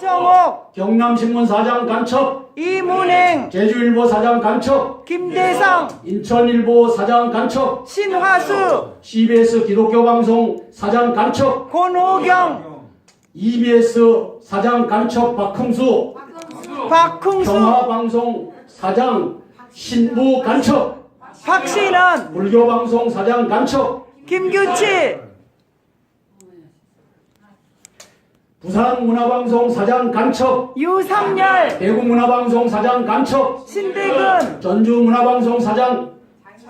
박정옥, 경남신문 사장 간첩, 이문행, 제주일보 사장 간첩, 김대성, 인천일보 사장 간첩, 신화수, CBS 기독교방송 사장 간첩, 권호경, EBS 사장 간첩 박흥수, 박흥수, 평화방송 사장 신부 간첩, 박신원, 불교방송 사장 간첩, 김규치, 부산문화방송 사장 간첩, 유삼열, 대구문화방송 사장 간첩, 신대근, 전주문화방송 사장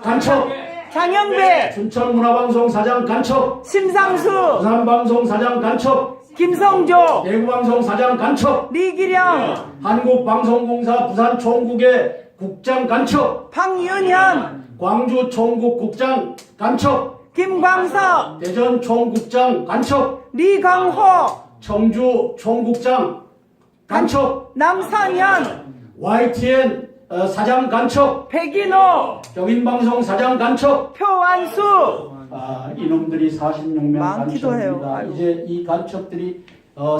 간첩, 장영배, 춘천문화방송 사장 간첩, 심상수, 부산방송 사장 간첩, 김성조, 대구방송 사장 간첩, 리기령, 한국방송공사 부산총국의 국장 간첩, 박윤현, 광주총국 국장 간첩, 김광석, 대전총국장 간첩, 리강호, 청주 총국장 간첩, 남선현, YTN 사장 간첩, 백인호, 경인방송 사장 간첩. 표완수. 이놈들이 46명 많기도 해요. 간첩입니다. 아이고. 이제 이 간첩들이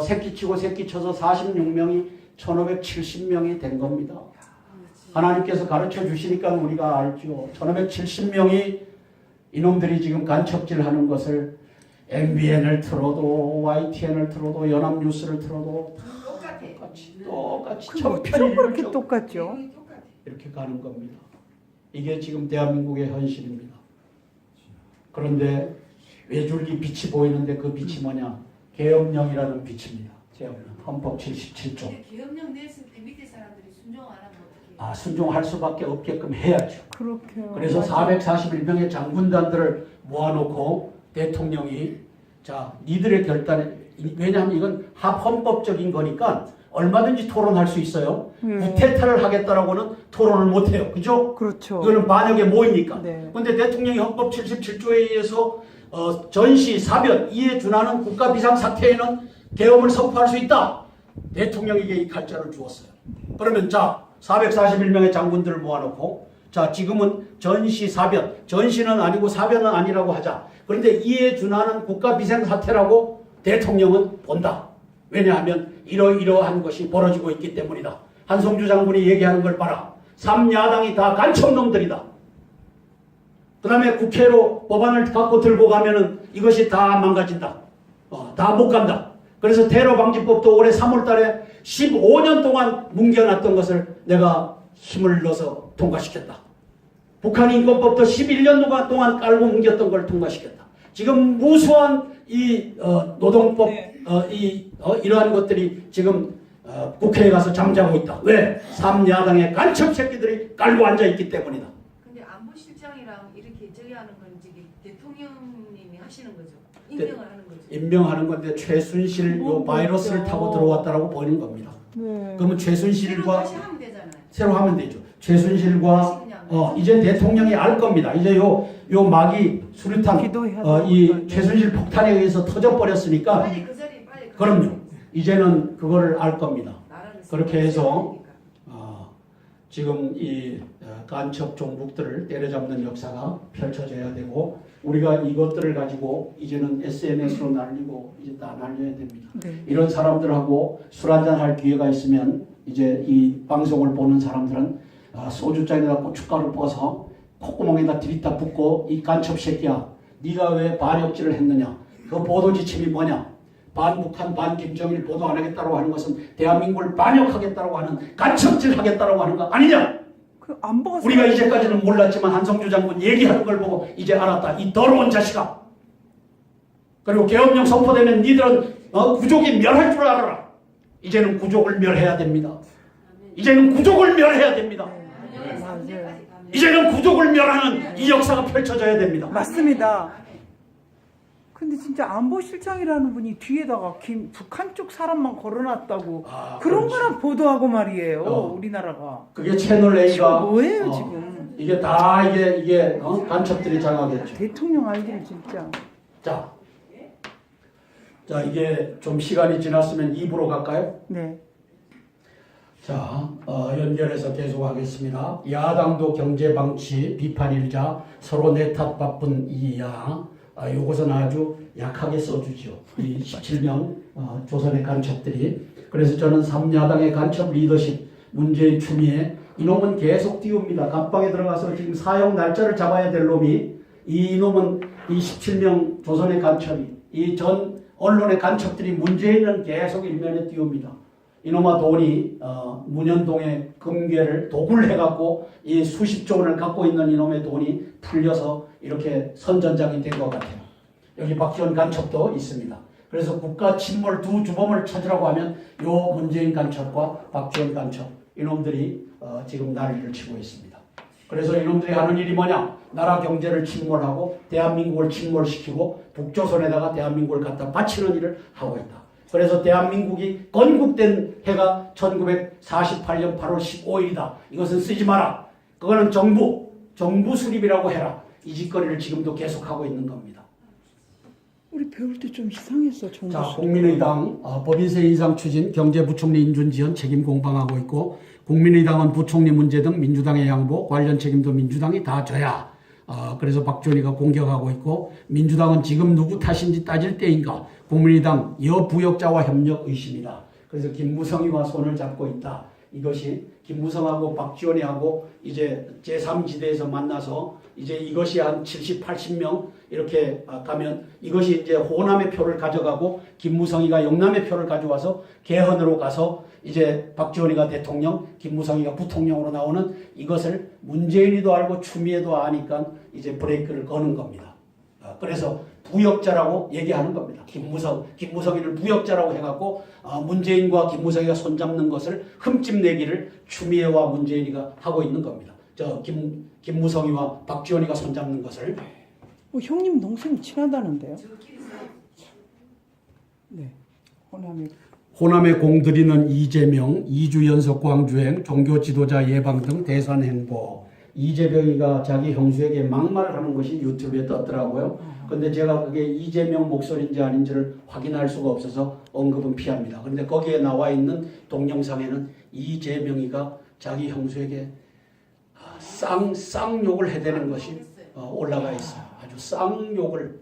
새끼치고 새끼쳐서 46명이 1570명이 된 겁니다. 하나님께서 가르쳐 주시니까 우리가 알죠. 1570명이 이놈들이 지금 간첩질 하는 것을 MBN을 틀어도 YTN을 틀어도 연합뉴스를 틀어도 똑같이 어쩜 천편일률 그렇게 똑같죠? 이렇게 가는 겁니다. 이게 지금 대한민국의 현실입니다. 그런데 외줄기 빛이 보이는데 그 빛이 뭐냐? 계엄령이라는 빛입니다. 계엄령. 헌법 77조. 계엄령 냈을 때 밑에 사람들이 순종 안 하면 어떻게? 순종할 수밖에 없게끔 해야죠. 그렇게요. 그래서 441명의 장군단들을 모아놓고 대통령이 자 니들의 결단에 왜냐하면 이건 합헌법적인 거니까 얼마든지 토론할 수 있어요. 구태타를 하겠다라고는 토론을 못해요. 그죠? 그렇죠. 이거는 반역의 모이니까. 네. 그런데 대통령이 헌법 77조에 의해서 전시, 사변, 이에 준하는 국가 비상사태에는 계엄을 선포할 수 있다. 대통령에게 이 칼자를 주었어요. 그러면 자 441명의 장군들을 모아놓고 자 지금은 전시, 사변, 전시는 아니고 사변은 아니라고 하자. 그런데 이에 준하는 국가 비상사태라고 대통령은 본다. 왜냐하면 이러이러한 것이 벌어지고 있기 때문이다. 한성주 장군이 얘기하는 걸 봐라. 3야당이 다 간첩놈들이다. 그 다음에 국회로 법안을 갖고 들고 가면은 이것이 다 망가진다. 다 못 간다. 그래서 테러방지법도 올해 3월 달에 15년 동안 뭉겨놨던 것을 내가 힘을 넣어서 통과시켰다. 북한 인권법도 11년 동안 깔고 뭉겼던 걸 통과시켰다. 지금 무수한 이 노동법 이러한 것들이 지금 국회에 가서 잠자고 있다. 왜? 3야당의 간첩 새끼들이 깔고 앉아있기 때문이다. 근데 안보실장이랑 이렇게 저기 하는 건 지금 대통령님이 하시는 거죠? 임명을 하는 거죠? 임명하는 건데 최순실 요 바이러스를 타고 들어왔다라고 보는 겁니다. 네. 그러면 최순실과 다시 하면 되잖아요. 새로 하면 되죠. 최순실과 이제 대통령이 알 겁니다. 이제 요 막이 수류탄 이 최순실 폭탄에 의해서 터져버렸으니까 빨리 그 자리에 빨리. 그럼요. 이제는 그거를 알 겁니다. 그렇게 해서 지금 이 간첩 종북들을 때려잡는 역사가 펼쳐져야 되고 우리가 이것들을 가지고 이제는 SNS로 날리고 이제 다 날려야 됩니다. 네. 이런 사람들하고 술 한잔 할 기회가 있으면 이제 이 방송을 보는 사람들은 소주잔에다 고춧가루 부어서 콧구멍에다 들이다 붓고 이 간첩 새끼야 네가 왜 반역질을 했느냐 그 보도 지침이 뭐냐 반북한 반김정일 보도 안 하겠다고 하는 것은 대한민국을 반역하겠다고 하는 간첩질 하겠다고 하는 거 아니냐. 그 안보가 우리가 이제까지는 몰랐지만 한성주 장군 얘기하는 걸 보고 이제 알았다. 이 더러운 자식아. 그리고 계엄령 선포되면 니들은 구족이 멸할 줄 알아라. 이제는 구족을 멸해야 됩니다. 이제는 구족을 멸해야 됩니다. 이제는 구족을 멸하는 이 역사가 펼쳐져야 됩니다. 맞습니다. 근데 진짜 안보실장이라는 분이 뒤에다가 북한 쪽 사람만 걸어놨다고 그런 그렇지. 거나 보도하고 말이에요. 우리나라가. 그게 채널 A가 뭐예요 지금? 이게 다 이게 간첩들이 장악했죠. 대통령 알기를 진짜. 자 이게 좀 시간이 지났으면 2부로 갈까요? 네. 자, 연결해서 계속하겠습니다. 야당도 경제방치 비판일자 서로 내탓 바쁜 이야. 요것은 아주 약하게 써주죠. 이 17명 조선의 간첩들이 그래서 저는 3야당의 간첩 리더십, 문재인 추미애, 이놈은 계속 띄웁니다. 감방에 들어가서 지금 사형 날짜를 잡아야 될 놈이, 이놈은 이 17명 조선의 간첩이, 이 전 언론의 간첩들이 문재인은 계속 일면에 띄웁니다. 이놈아 돈이 문현동의 금괴를 도굴 해갖고 이 수십조 원을 갖고 있는 이놈의 돈이 풀려서 이렇게 선전장이 된 것 같아요. 여기 박지원 간첩도 있습니다. 그래서 국가 침몰 두 주범을 찾으라고 하면 요 문재인 간첩과 박지원 간첩, 이놈들이 지금 난리를 치고 있습니다. 그래서 이놈들이 하는 일이 뭐냐? 나라 경제를 침몰하고 대한민국을 침몰시키고 북조선에다가 대한민국을 갖다 바치는 일을 하고 있다. 그래서 대한민국이 건국된 해가 1948년 8월 15일이다. 이것은 쓰지 마라. 그거는 정부 수립이라고 해라. 이 짓거리를 지금도 계속하고 있는 겁니다. 우리 배울 때 좀 이상했어. 정부 자, 수립. 국민의당 법인세 인상 추진 경제부총리 인준지원 책임 공방하고 있고, 국민의당은 부총리 문제 등 민주당의 양보, 관련 책임도 민주당이 다 져야. 그래서 박지원이가 공격하고 있고, 민주당은 지금 누구 탓인지 따질 때인가? 국민의당 여부역자와 협력 의심이다. 그래서 김무성이와 손을 잡고 있다. 이것이 김무성하고 박지원이하고 이제 제3지대에서 만나서 이제 이것이 한 70, 80명 이렇게 가면 이것이 이제 호남의 표를 가져가고 김무성이가 영남의 표를 가져와서 개헌으로 가서 이제 박지원이가 대통령, 김무성이가 부통령으로 나오는 이것을 문재인이도 알고 추미애도 아니까 이제 브레이크를 거는 겁니다. 그래서 부역자라고 얘기하는 겁니다. 김무성이를 부역자라고 해갖고 문재인과 김무성이가 손잡는 것을 흠집내기를 추미애와 문재인이가 하고 있는 겁니다. 김무성이와 박지원이가 손잡는 것을. 형님 동생 친하다는데요? 저끼리 싸워. 네. 호남에 공들이는 이재명, 2주 연속 광주행, 종교 지도자 예방 등 대선 행보. 이재명이가 자기 형수에게 막말을 하는 것이 유튜브에 떴더라고요. 근데 제가 그게 이재명 목소리인지 아닌지를 확인할 수가 없어서 언급은 피합니다. 그런데 거기에 나와 있는 동영상에는 이재명이가 자기 형수에게 쌍욕을 해대는 것이 올라가 있어요. 아주 쌍욕을.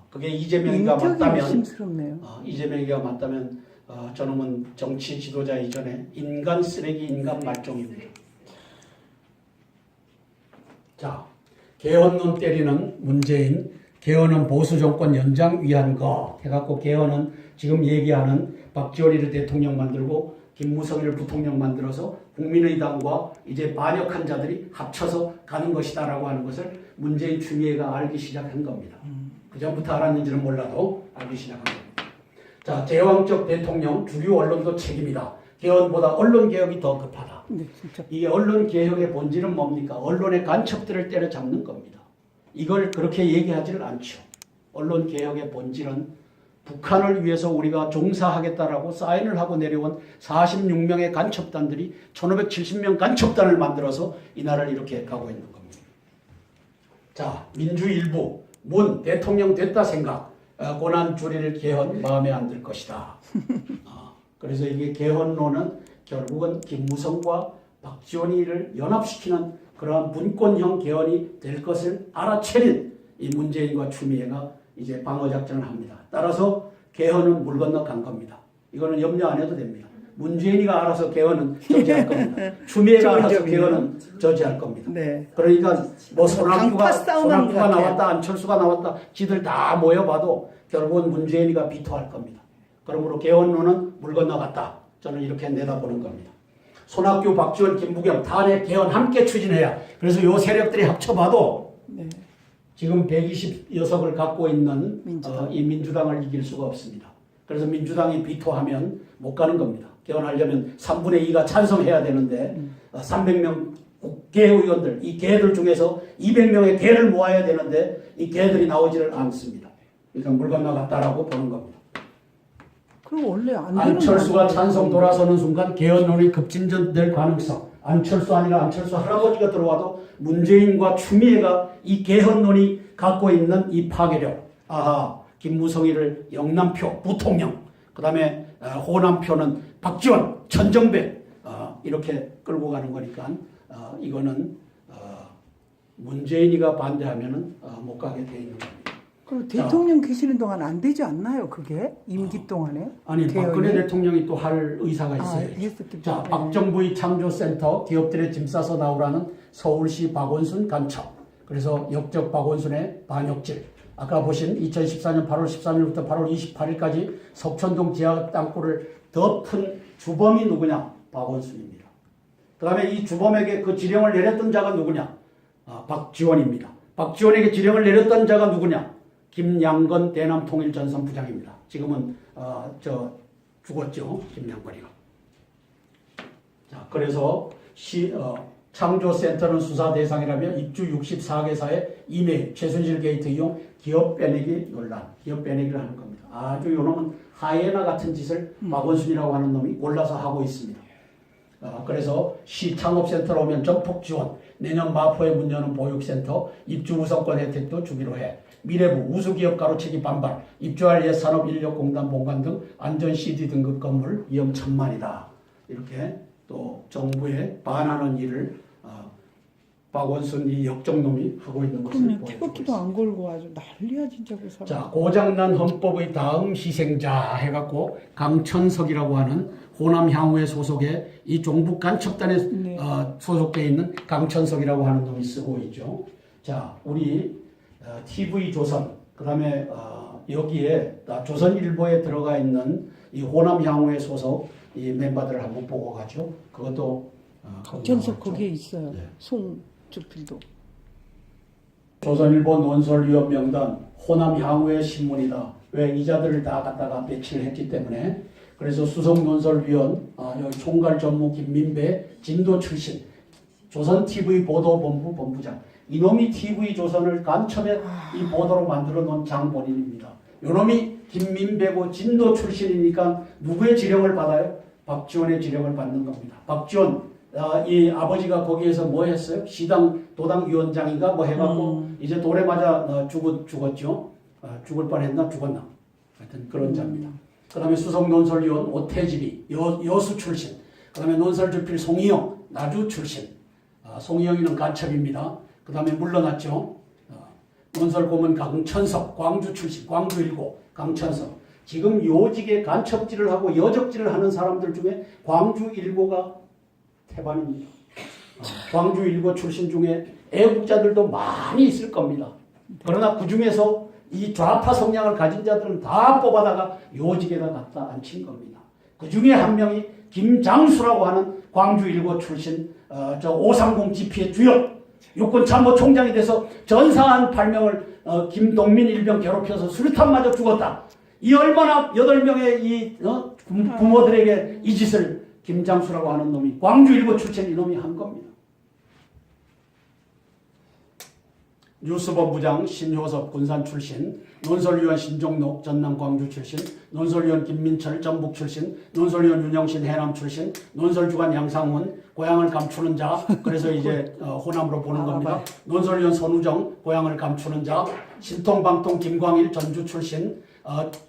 그게 이재명이가 맞다면, 심스럽네요. 이재명이가 맞다면 저놈은 정치 지도자 이전에 인간 쓰레기, 인간 말종입니다. 자, 개헌론 때리는 문재인, 개헌은 보수 정권 연장 위한 거 해갖고 개헌은 지금 얘기하는 박지원이를 대통령 만들고 김무성이를 부통령 만들어서 국민의당과 이제 반역한 자들이 합쳐서 가는 것이다라고 하는 것을 문재인 추미애가 알기 시작한 겁니다. 그 전부터 알았는지는 몰라도 알기 시작한 겁니다. 자, 제왕적 대통령, 주류 언론도 책임이다. 개헌보다 언론개혁이 더 급하다. 네, 진짜. 이게 언론개혁의 본질은 뭡니까? 언론의 간첩들을 때려잡는 겁니다. 이걸 그렇게 얘기하지를 않죠. 언론개혁의 본질은 북한을 위해서 우리가 종사하겠다라고 사인을 하고 내려온 46명의 간첩단들이 1570명 간첩단을 만들어서 이 나라를 이렇게 가고 있는 겁니다. 자, 민주일보, 문, 대통령 됐다 생각, 고난 줄일 개헌 마음에 안 들 것이다. 그래서 이게 개헌론은 결국은 김무성과 박지원이를 연합시키는 그러한 분권형 개헌이 될 것을 알아채린 이 문재인과 추미애가 이제 방어작전을 합니다. 따라서 개헌은 물 건너 간 겁니다. 이거는 염려 안 해도 됩니다. 문재인이가 알아서 개헌은 저지할 겁니다. 추미애가 알아서 개헌은 저지할 겁니다. 네. 그러니까 뭐 강파 싸움하는 것 손학규가 같아요. 나왔다, 안철수가 나왔다, 지들 다 모여봐도 결국은 문재인이가 비토할 겁니다. 그러므로 개헌론은 물 건너갔다. 저는 이렇게 내다보는 겁니다. 손학규, 박지원, 김부겸 탄핵 개헌 함께 추진해야. 그래서 요 세력들이 합쳐봐도 네. 지금 120여석을 갖고 있는 민주당. 이 민주당을 이길 수가 없습니다. 그래서 민주당이 비토하면 못 가는 겁니다. 개헌하려면 3분의 2가 찬성해야 되는데 300명 국회의원들, 이 개들 중에서 200명의 개를 모아야 되는데 이 개들이 나오지를 않습니다. 그러니까 물 건너갔다라고 보는 겁니다. 그럼 원래 안 되는 안철수가 거예요. 찬성 돌아서는 순간 개헌론이 급진전될 가능성. 안철수 아니라 안철수 할아버지가 들어와도 문재인과 추미애가 이 개헌론이 갖고 있는 이 파괴력. 아하, 김무성이를 영남표 부통령, 그 다음에 호남표는 박지원, 천정배 이렇게 끌고 가는 거니까 이거는 문재인이가 반대하면은 못 가게 돼 있는 겁니다. 그리고 대통령 계시는 동안 안 되지 않나요? 그게 임기 동안에? 아니 개헌이? 박근혜 대통령이 또 할 의사가 있어요. 했었기 자, 때문에. 박정부의 창조센터 기업들의 짐 싸서 나오라는 서울시 박원순 간첩. 그래서 역적 박원순의 반역질. 아까 보신 2014년 8월 13일부터 8월 28일까지 석천동 지하 땅굴을 덮은 주범이 누구냐? 박원순입니다. 그 다음에 이 주범에게 그 지령을 내렸던 자가 누구냐? 박지원입니다. 박지원에게 지령을 내렸던 자가 누구냐? 김양건 대남통일전선 부장입니다. 지금은 죽었죠. 김양건이가. 자, 그래서 창조센터는 수사 대상이라며 입주 64개사의 이메일, 최순실 게이트 이용 기업 빼내기 논란, 기업 빼내기를 하는 겁니다. 아주 요놈은 하이에나 같은 짓을 박원순이라고 하는 놈이 골라서 하고 있습니다. 그래서 시 창업센터로 오면 전폭 지원, 내년 마포에 문 여는 보육센터, 입주 우선권 혜택도 주기로 해. 미래부 우수기업 가로채기 반발, 입주할 옛산업인력공단 본관 등 안전 CD 등급 건물 위험 천만이다. 이렇게 또 정부에 반하는 일을 박원순 이 역적놈이 하고 있는 것을 그럼요. 보여주고 태극기도 있습니다. 안 걸고 아주 난리야 진짜 그 사람. 자, 고장난 헌법의 다음 희생자 해갖고 강천석이라고 하는 호남 향후의 소속의 이 종북 간첩단에 네. 소속되어 있는 강천석이라고 하는 놈이 쓰고 있죠. 자, 우리 TV 조선, 그 다음에 여기에 조선일보에 들어가 있는 이 호남 향후의 소속 이 멤버들을 한번 보고 가죠. 그것도 강천석 거기에 있어요. 네. 송주필도. 조선일보 논설위원 명단 호남 향후의 신문이다. 왜 이자들을 다 갖다가 배치를 했기 때문에. 그래서 수석 논설위원 여기 총괄 전무 김민배 진도 출신 조선TV 보도본부 본부장. 이놈이 TV조선을 간첩에 이 보도로 만들어 놓은 장본인입니다. 이놈이 김민배고 진도 출신이니까 누구의 지령을 받아요? 박지원의 지령을 받는 겁니다. 박지원 이 아버지가 거기에서 뭐 했어요? 시당 도당위원장인가 뭐 해갖고 이제 돌에 맞아 죽었죠. 죽을 뻔했나 죽었나 하여튼 그런 자입니다. 그 다음에 수석 논설위원 오태집이 여수 출신. 그 다음에 논설주필 송희영 나주 출신. 송희영이는 간첩입니다. 그 다음에 물러났죠. 논설고문 강천석 광주 출신 광주 1고 강천석. 지금 요직에 간첩질을 하고 여적질을 하는 사람들 중에 광주 1고가 태반입니다. 광주 1고 출신 중에 애국자들도 많이 있을 겁니다. 그러나 그 중에서 이 좌파 성향을 가진 자들은 다 뽑아다가 요직에다 갖다 앉힌 겁니다. 그 중에 한 명이 김장수라고 하는 광주 1고 출신 530 GP의 주역 육군참모총장이 돼서 전사한 8명을 김동민 일병 괴롭혀서 수류탄 맞아 죽었다. 이 얼마나 8명의 이 부모들에게 이 짓을 김장수라고 하는 놈이 광주 1고 출신 이놈이 한 겁니다. 뉴스본부장 신효섭 군산 출신, 논설위원 신종록 전남 광주 출신, 논설위원 김민철 전북 출신, 논설위원 윤영신 해남 출신, 논설주간 양상훈 고향을 감추는 자, 그래서 이제 호남으로 보는 겁니다. 논설위원 손우정 고향을 감추는 자, 신통방통 김광일 전주 출신,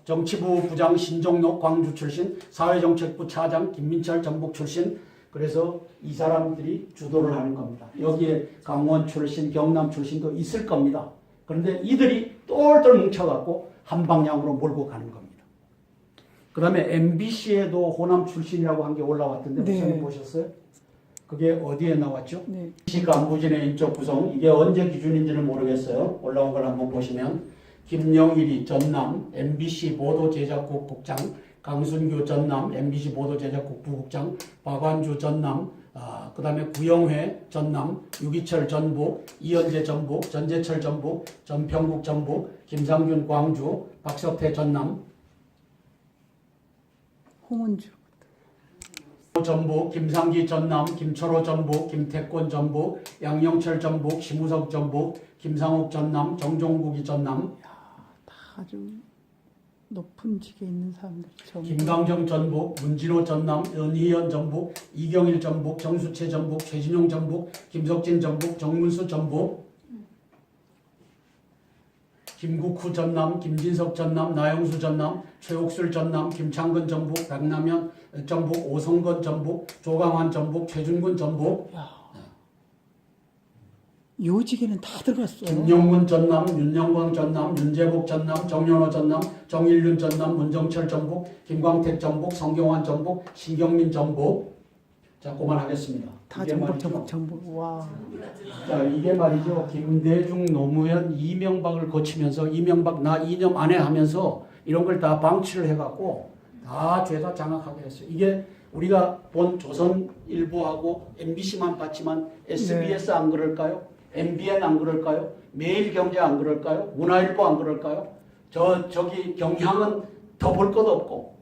정치부 부장 신종록 광주 출신, 사회정책부 차장 김민철 전북 출신. 그래서 이 사람들이 주도를 하는 겁니다. 여기에 강원 출신, 경남 출신도 있을 겁니다. 그런데 이들이 똘똘 뭉쳐갖고 한 방향으로 몰고 가는 겁니다. 그 다음에 MBC에도 호남 출신이라고 한 게 올라왔던데 목사님 네. 보셨어요? 그게 어디에 나왔죠? 네. MBC 간부진의 인적 구성, 이게 언제 기준인지는 모르겠어요. 올라온 걸 한번 보시면 김영일이 전남 MBC 보도제작국 국장, 강순규 전남 MBC 보도제작국 부국장, 박완주 전남, 그 다음에 구영회 전남, 유기철 전북, 이현재 전북, 전재철 전북, 전평국 전북, 김상균 광주, 박석태 전남, 홍은주. 전북, 김상기 전남, 김철호 전북, 김태권 전북, 양영철 전북, 심우석 전북, 김상욱 전남, 정종국이 전남, 다 아주 높은 직에 있는 사람들. 김강정 전북, 문진호 전남, 연희연 전북, 이경일 전북, 정수채 전북, 최진용 전북, 김석진 전북, 정문수 전북, 김국후 전남, 김진석 전남, 나영수 전남, 최옥술 전남, 김창근 전북, 박남현 전북, 오성건 전북, 조강환 전북, 최준근 전북. 요직에는 다 들어갔어. 김영문 전남, 윤영광 전남, 윤재복 전남, 정연호 전남, 정일륜 전남, 문정철 전북, 김광택 전북, 성경환 전북, 신경민 전북. 자, 그만하겠습니다. 다 이게 전북 말이죠. 전북 전북. 와. 자, 이게 말이죠. 김대중, 노무현, 이명박을 거치면서 이명박 나 2년 안에 하면서 이런 걸 다 방치를 해갖고 다 죄다 장악하게 했어요. 이게 우리가 본 조선일보하고 MBC만 봤지만 SBS 안 그럴까요? MBN 안 그럴까요? 매일경제 안 그럴까요? 문화일보 안 그럴까요? 저기 경향은 더 볼 것 없고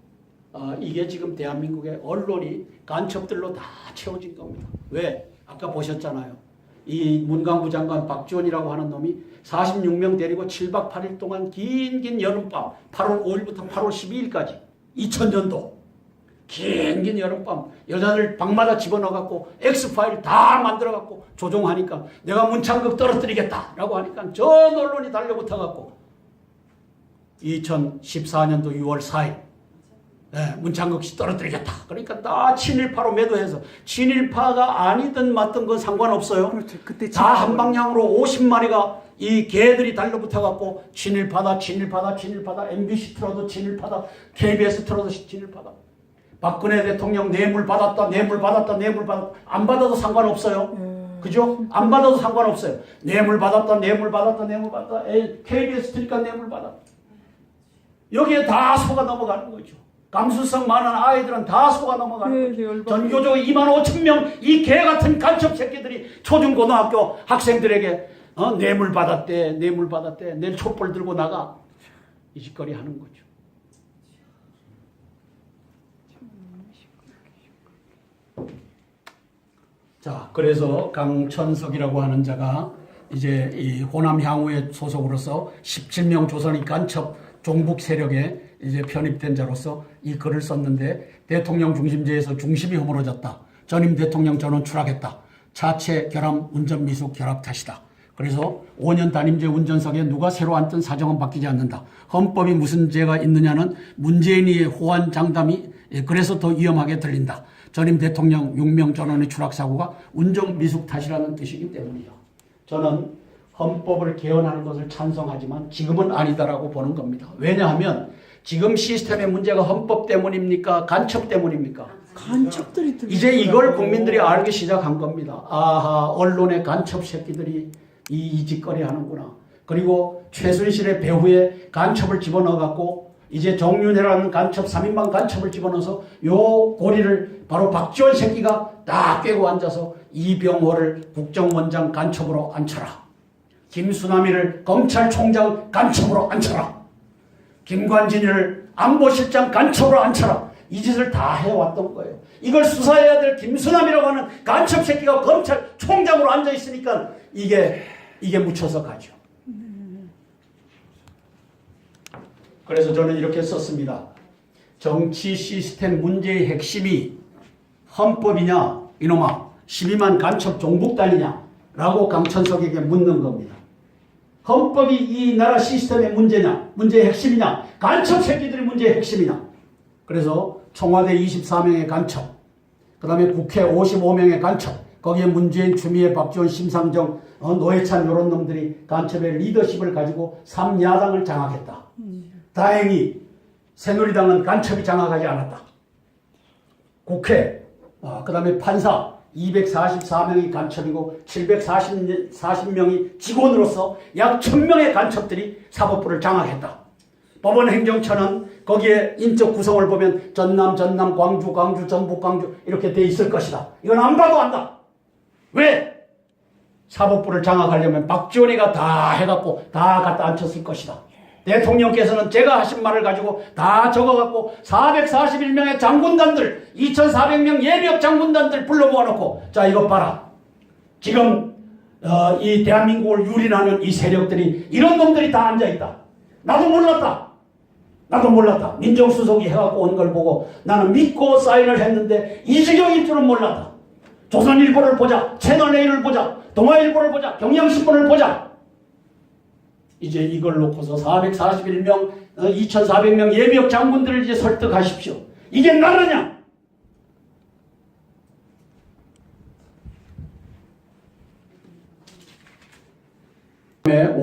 이게 지금 대한민국의 언론이 간첩들로 다 채워진 겁니다. 왜? 아까 보셨잖아요. 이 문광부 장관 박지원이라고 하는 놈이 46명 데리고 7박 8일 동안 긴 여름밤 8월 5일부터 8월 12일까지 2000년도 긴 여름밤 여자들 방마다 집어넣어갖고 엑스파일 다 만들어갖고 조종하니까 내가 문창극 떨어뜨리겠다라고 하니까 전 언론이 달려붙어갖고 2014년도 6월 4일 문창극 씨 떨어뜨리겠다. 그러니까 다 친일파로 매도해서 친일파가 아니든 맞든 건 상관없어요. 그렇죠. 그때 다 한 방향으로 50마리가 이 개들이 달려붙어갖고 친일파다 MBC 틀어도 친일파다 KBS 틀어도 친일파다. 박근혜 대통령 뇌물 받았다 안 받아도 상관없어요. 그죠? 안 받아도 상관없어요. 뇌물 받았다 KBS 트니까 뇌물 받았다. 여기에 다 속아 넘어가는 거죠. 감수성 많은 아이들은 다 속아 넘어가는 거죠. 전교조 2만 5천 명 이 개같은 간첩 새끼들이 초중고등학교 학생들에게 뇌물 받았대 내일 촛불 들고 나가 이 짓거리 하는 거죠. 자, 그래서 강천석이라고 하는 자가 이제 이 호남 향후의 소속으로서 17명 조선의 간첩 종북 세력에 이제 편입된 자로서 이 글을 썼는데 대통령 중심제에서 중심이 허물어졌다. 전임 대통령 전원 추락했다. 자체 결함 운전 미숙 결합 탓이다. 그래서 5년 단임제 운전석에 누가 새로 앉든 사정은 바뀌지 않는다. 헌법이 무슨 죄가 있느냐는 문재인의 호환 장담이 그래서 더 위험하게 들린다. 전임 대통령 6명 전원의 추락 사고가 운전 미숙 탓이라는 뜻이기 때문이죠. 저는 헌법을 개헌하는 것을 찬성하지만 지금은 아니다라고 보는 겁니다. 왜냐하면 지금 시스템의 문제가 헌법 때문입니까? 간첩 때문입니까? 간첩들이 이제 이걸 국민들이 알기 시작한 겁니다. 아하, 언론의 간첩 새끼들이 이 짓거리 하는구나. 그리고 최순실의 배후에 간첩을 집어넣어갖고 이제 정윤회라는 간첩 3인방 간첩을 집어넣어서 요 고리를 바로 박지원 새끼가 딱 꿰고 앉아서 이병호를 국정원장 간첩으로 앉혀라. 김수남이를 검찰총장 간첩으로 앉혀라. 김관진이를 안보실장 간첩으로 앉혀라. 이 짓을 다 해왔던 거예요. 이걸 수사해야 될 김수남이라고 하는 간첩 새끼가 검찰총장으로 앉아있으니까 이게 묻혀서 가죠. 그래서 저는 이렇게 썼습니다. 정치 시스템 문제의 핵심이 헌법이냐 이놈아 12만 간첩 종북단이냐 라고 강천석에게 묻는 겁니다. 헌법이 이 나라 시스템의 문제냐 문제의 핵심이냐 간첩 새끼들이 문제의 핵심이냐. 그래서 청와대 24명의 간첩 그 다음에 국회 55명의 간첩 거기에 문재인, 추미애, 박지원, 심상정, 노회찬 이런 놈들이 간첩의 리더십을 가지고 3야당을 장악했다. 다행히 새누리당은 간첩이 장악하지 않았다. 국회, 그 다음에 판사 244명이 간첩이고 740명이 직원으로서 약 1000명의 간첩들이 사법부를 장악했다. 법원행정처는 거기에 인적 구성을 보면 전남, 광주, 전북, 광주 이렇게 돼 있을 것이다. 이건 안 봐도 안다. 왜? 사법부를 장악하려면 박지원이가 다 해갖고 다 갖다 앉혔을 것이다. 대통령께서는 제가 하신 말을 가지고 다 적어갖고 441명의 장군단들 2400명 예비역 장군단들 불러 모아놓고 자 이것 봐라. 지금 이 대한민국을 유린하는 이 세력들이 이런 놈들이 다 앉아있다. 나도 몰랐다. 민정수석이 해갖고 온 걸 보고 나는 믿고 사인을 했는데 이 지경일 줄은 몰랐다. 조선일보를 보자, 채널A를 보자, 동아일보를 보자, 경향신문을 보자. 이제 이걸 놓고서 441명, 2400명 예비역 장군들을 이제 설득하십시오. 이게 나라냐?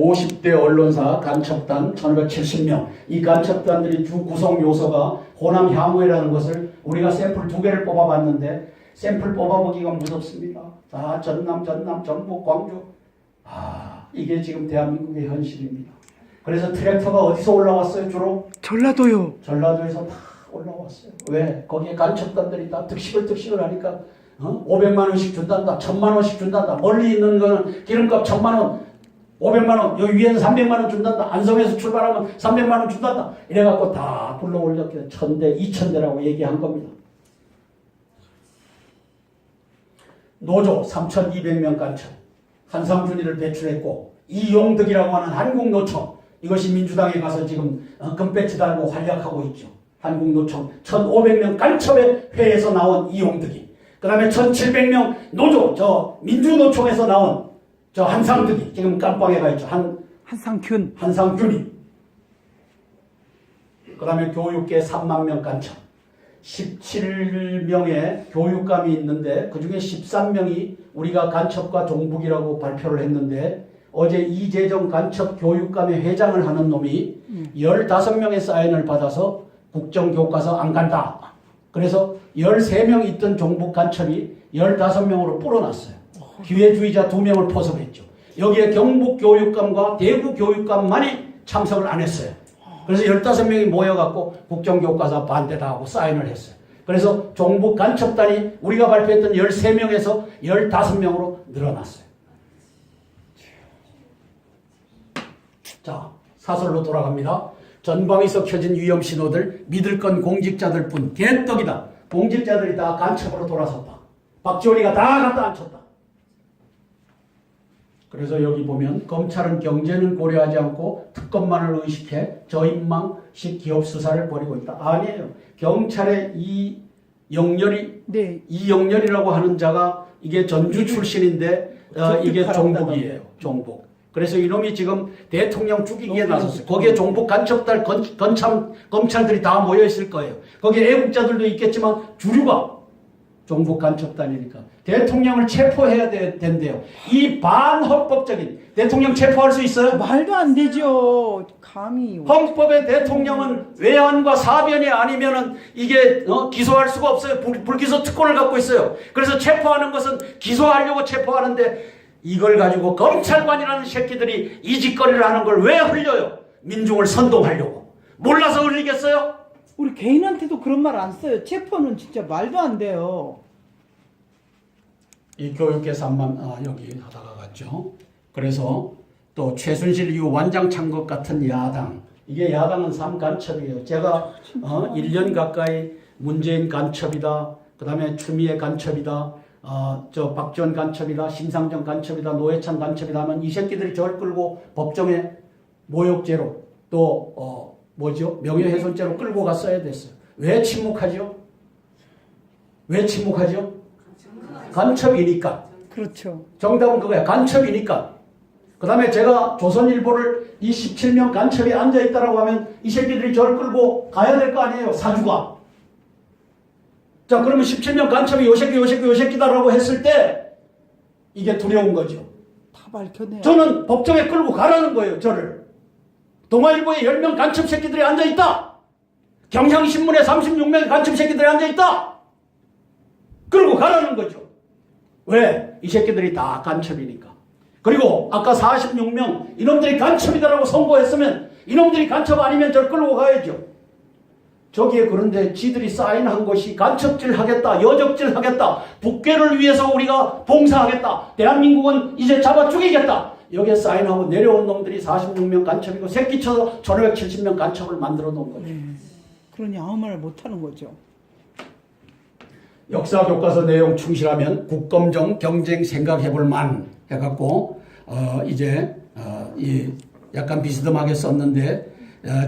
50대 언론사 간첩단 1570명. 이 간첩단들이 주 구성 요소가 호남 향후회라는 것을 우리가 샘플 2개를 뽑아봤는데 샘플 뽑아보기가 무섭습니다. 다 전남, 전북, 광주. 이게 지금 대한민국의 현실입니다. 그래서 트랙터가 어디서 올라왔어요, 주로? 전라도요. 전라도에서 다 올라왔어요. 왜? 거기에 간첩단들이 다 득식을 하니까 500만 원씩 준단다, 1000만 원씩 준단다. 멀리 있는 거는 기름값 1000만 원, 500만 원, 여기 위에는 300만 원 준단다. 안성에서 출발하면 300만 원 준단다. 이래갖고 다 불러올렸기 1000대, 2000대라고 얘기한 겁니다. 노조 3200명 간첩, 한상준이를 배출했고 이용득이라고 하는 한국노총, 이것이 민주당에 가서 지금 금배지 달고 활약하고 있죠. 한국노총 1500명 간첩의 회에서 나온 이용득이, 그 다음에 1700명 노조, 저 민주노총에서 나온 저 한상득이 지금 깜빵에 가 있죠. 한상균이. 그 다음에 교육계 3만 명 간첩, 17명의 교육감이 있는데 그 중에 13명이 우리가 간첩과 종북이라고 발표를 했는데 어제 이재정 간첩 교육감의 회장을 하는 놈이 15명의 사인을 받아서 국정교과서 안 간다. 그래서 13명 있던 종북 간첩이 15명으로 불어났어요. 기회주의자 2명을 포섭했죠. 여기에 경북 교육감과 대구 교육감만이 참석을 안 했어요. 그래서 15명이 모여갖고 국정교과서 반대다 하고 사인을 했어요. 그래서 종북 간첩단이 우리가 발표했던 13명에서 15명으로 늘어났어요. 자, 사설로 돌아갑니다. 전방에서 켜진 위험 신호들, 믿을 건 공직자들 뿐. 개떡이다. 공직자들이 다 간첩으로 돌아섰다. 박지원이가 다 갖다 앉혔다. 그래서 여기 보면 검찰은 경제는 고려하지 않고 특검만을 의식해 저인망식 기업 수사를 벌이고 있다. 아니에요. 경찰의 이영렬이라고 하는 자가 이게 전주 출신인데 이게 종북이에요. 종북. 그래서 이놈이 지금 대통령 죽이기에 나섰어요. 거기에 종북 간첩들, 검찰들이 다 모여있을 거예요. 거기에 애국자들도 있겠지만 주류가 종북 간첩단이니까 대통령을 체포해야 된대요. 이 반헌법적인 대통령 체포할 수 있어요? 말도 안 되죠. 감히. 헌법의 대통령은 외환과 사변이 아니면은 이게 기소할 수가 없어요. 불기소 특권을 갖고 있어요. 그래서 체포하는 것은 기소하려고 체포하는데 이걸 가지고 검찰관이라는 새끼들이 이 짓거리를 하는 걸 왜 흘려요? 민중을 선동하려고. 몰라서 흘리겠어요? 우리 개인한테도 그런 말 안 써요. 체포는 진짜 말도 안 돼요. 이 교육계 3만 여기 하다가 갔죠. 그래서 또 최순실 이후 완장창국 같은 야당. 이게 야당은 3간첩이에요. 제가 1년 가까이 문재인 간첩이다. 그 다음에 추미애 간첩이다. 저 박지원 간첩이다. 심상정 간첩이다. 노회찬 간첩이다 하면 이 새끼들이 저를 끌고 법정에 모욕죄로 또 명예훼손죄로 끌고 갔어야 됐어요. 왜 침묵하죠? 왜 침묵하죠? 간첩이니까. 그렇죠. 정답은 그거야. 간첩이니까. 그 다음에 제가 조선일보를 이 17명 간첩이 앉아있다라고 하면 이 새끼들이 저를 끌고 가야 될 거 아니에요. 사주가. 자, 그러면 17명 간첩이 요 새끼다라고 했을 때 이게 두려운 거죠. 다 밝혀내요. 저는 법정에 끌고 가라는 거예요. 저를. 동아일보에 10명 간첩 새끼들이 앉아있다. 경향신문에 36명의 간첩 새끼들이 앉아있다. 끌고 가라는 거죠. 왜? 이 새끼들이 다 간첩이니까. 그리고 아까 46명 이놈들이 간첩이다라고 선고했으면 이놈들이 간첩 아니면 저를 끌고 가야죠. 저기에 그런데 지들이 사인한 것이 간첩질 하겠다, 여적질 하겠다, 북괴를 위해서 우리가 봉사하겠다, 대한민국은 이제 잡아 죽이겠다. 여기에 사인하고 내려온 놈들이 46명 간첩이고 새끼쳐서 1570명 간첩을 만들어 놓은 거죠. 그러니 아무 말 못하는 거죠. 역사 교과서 내용 충실하면 국검정 경쟁 생각해볼 만 해갖고 이제 이 약간 비스듬하게 썼는데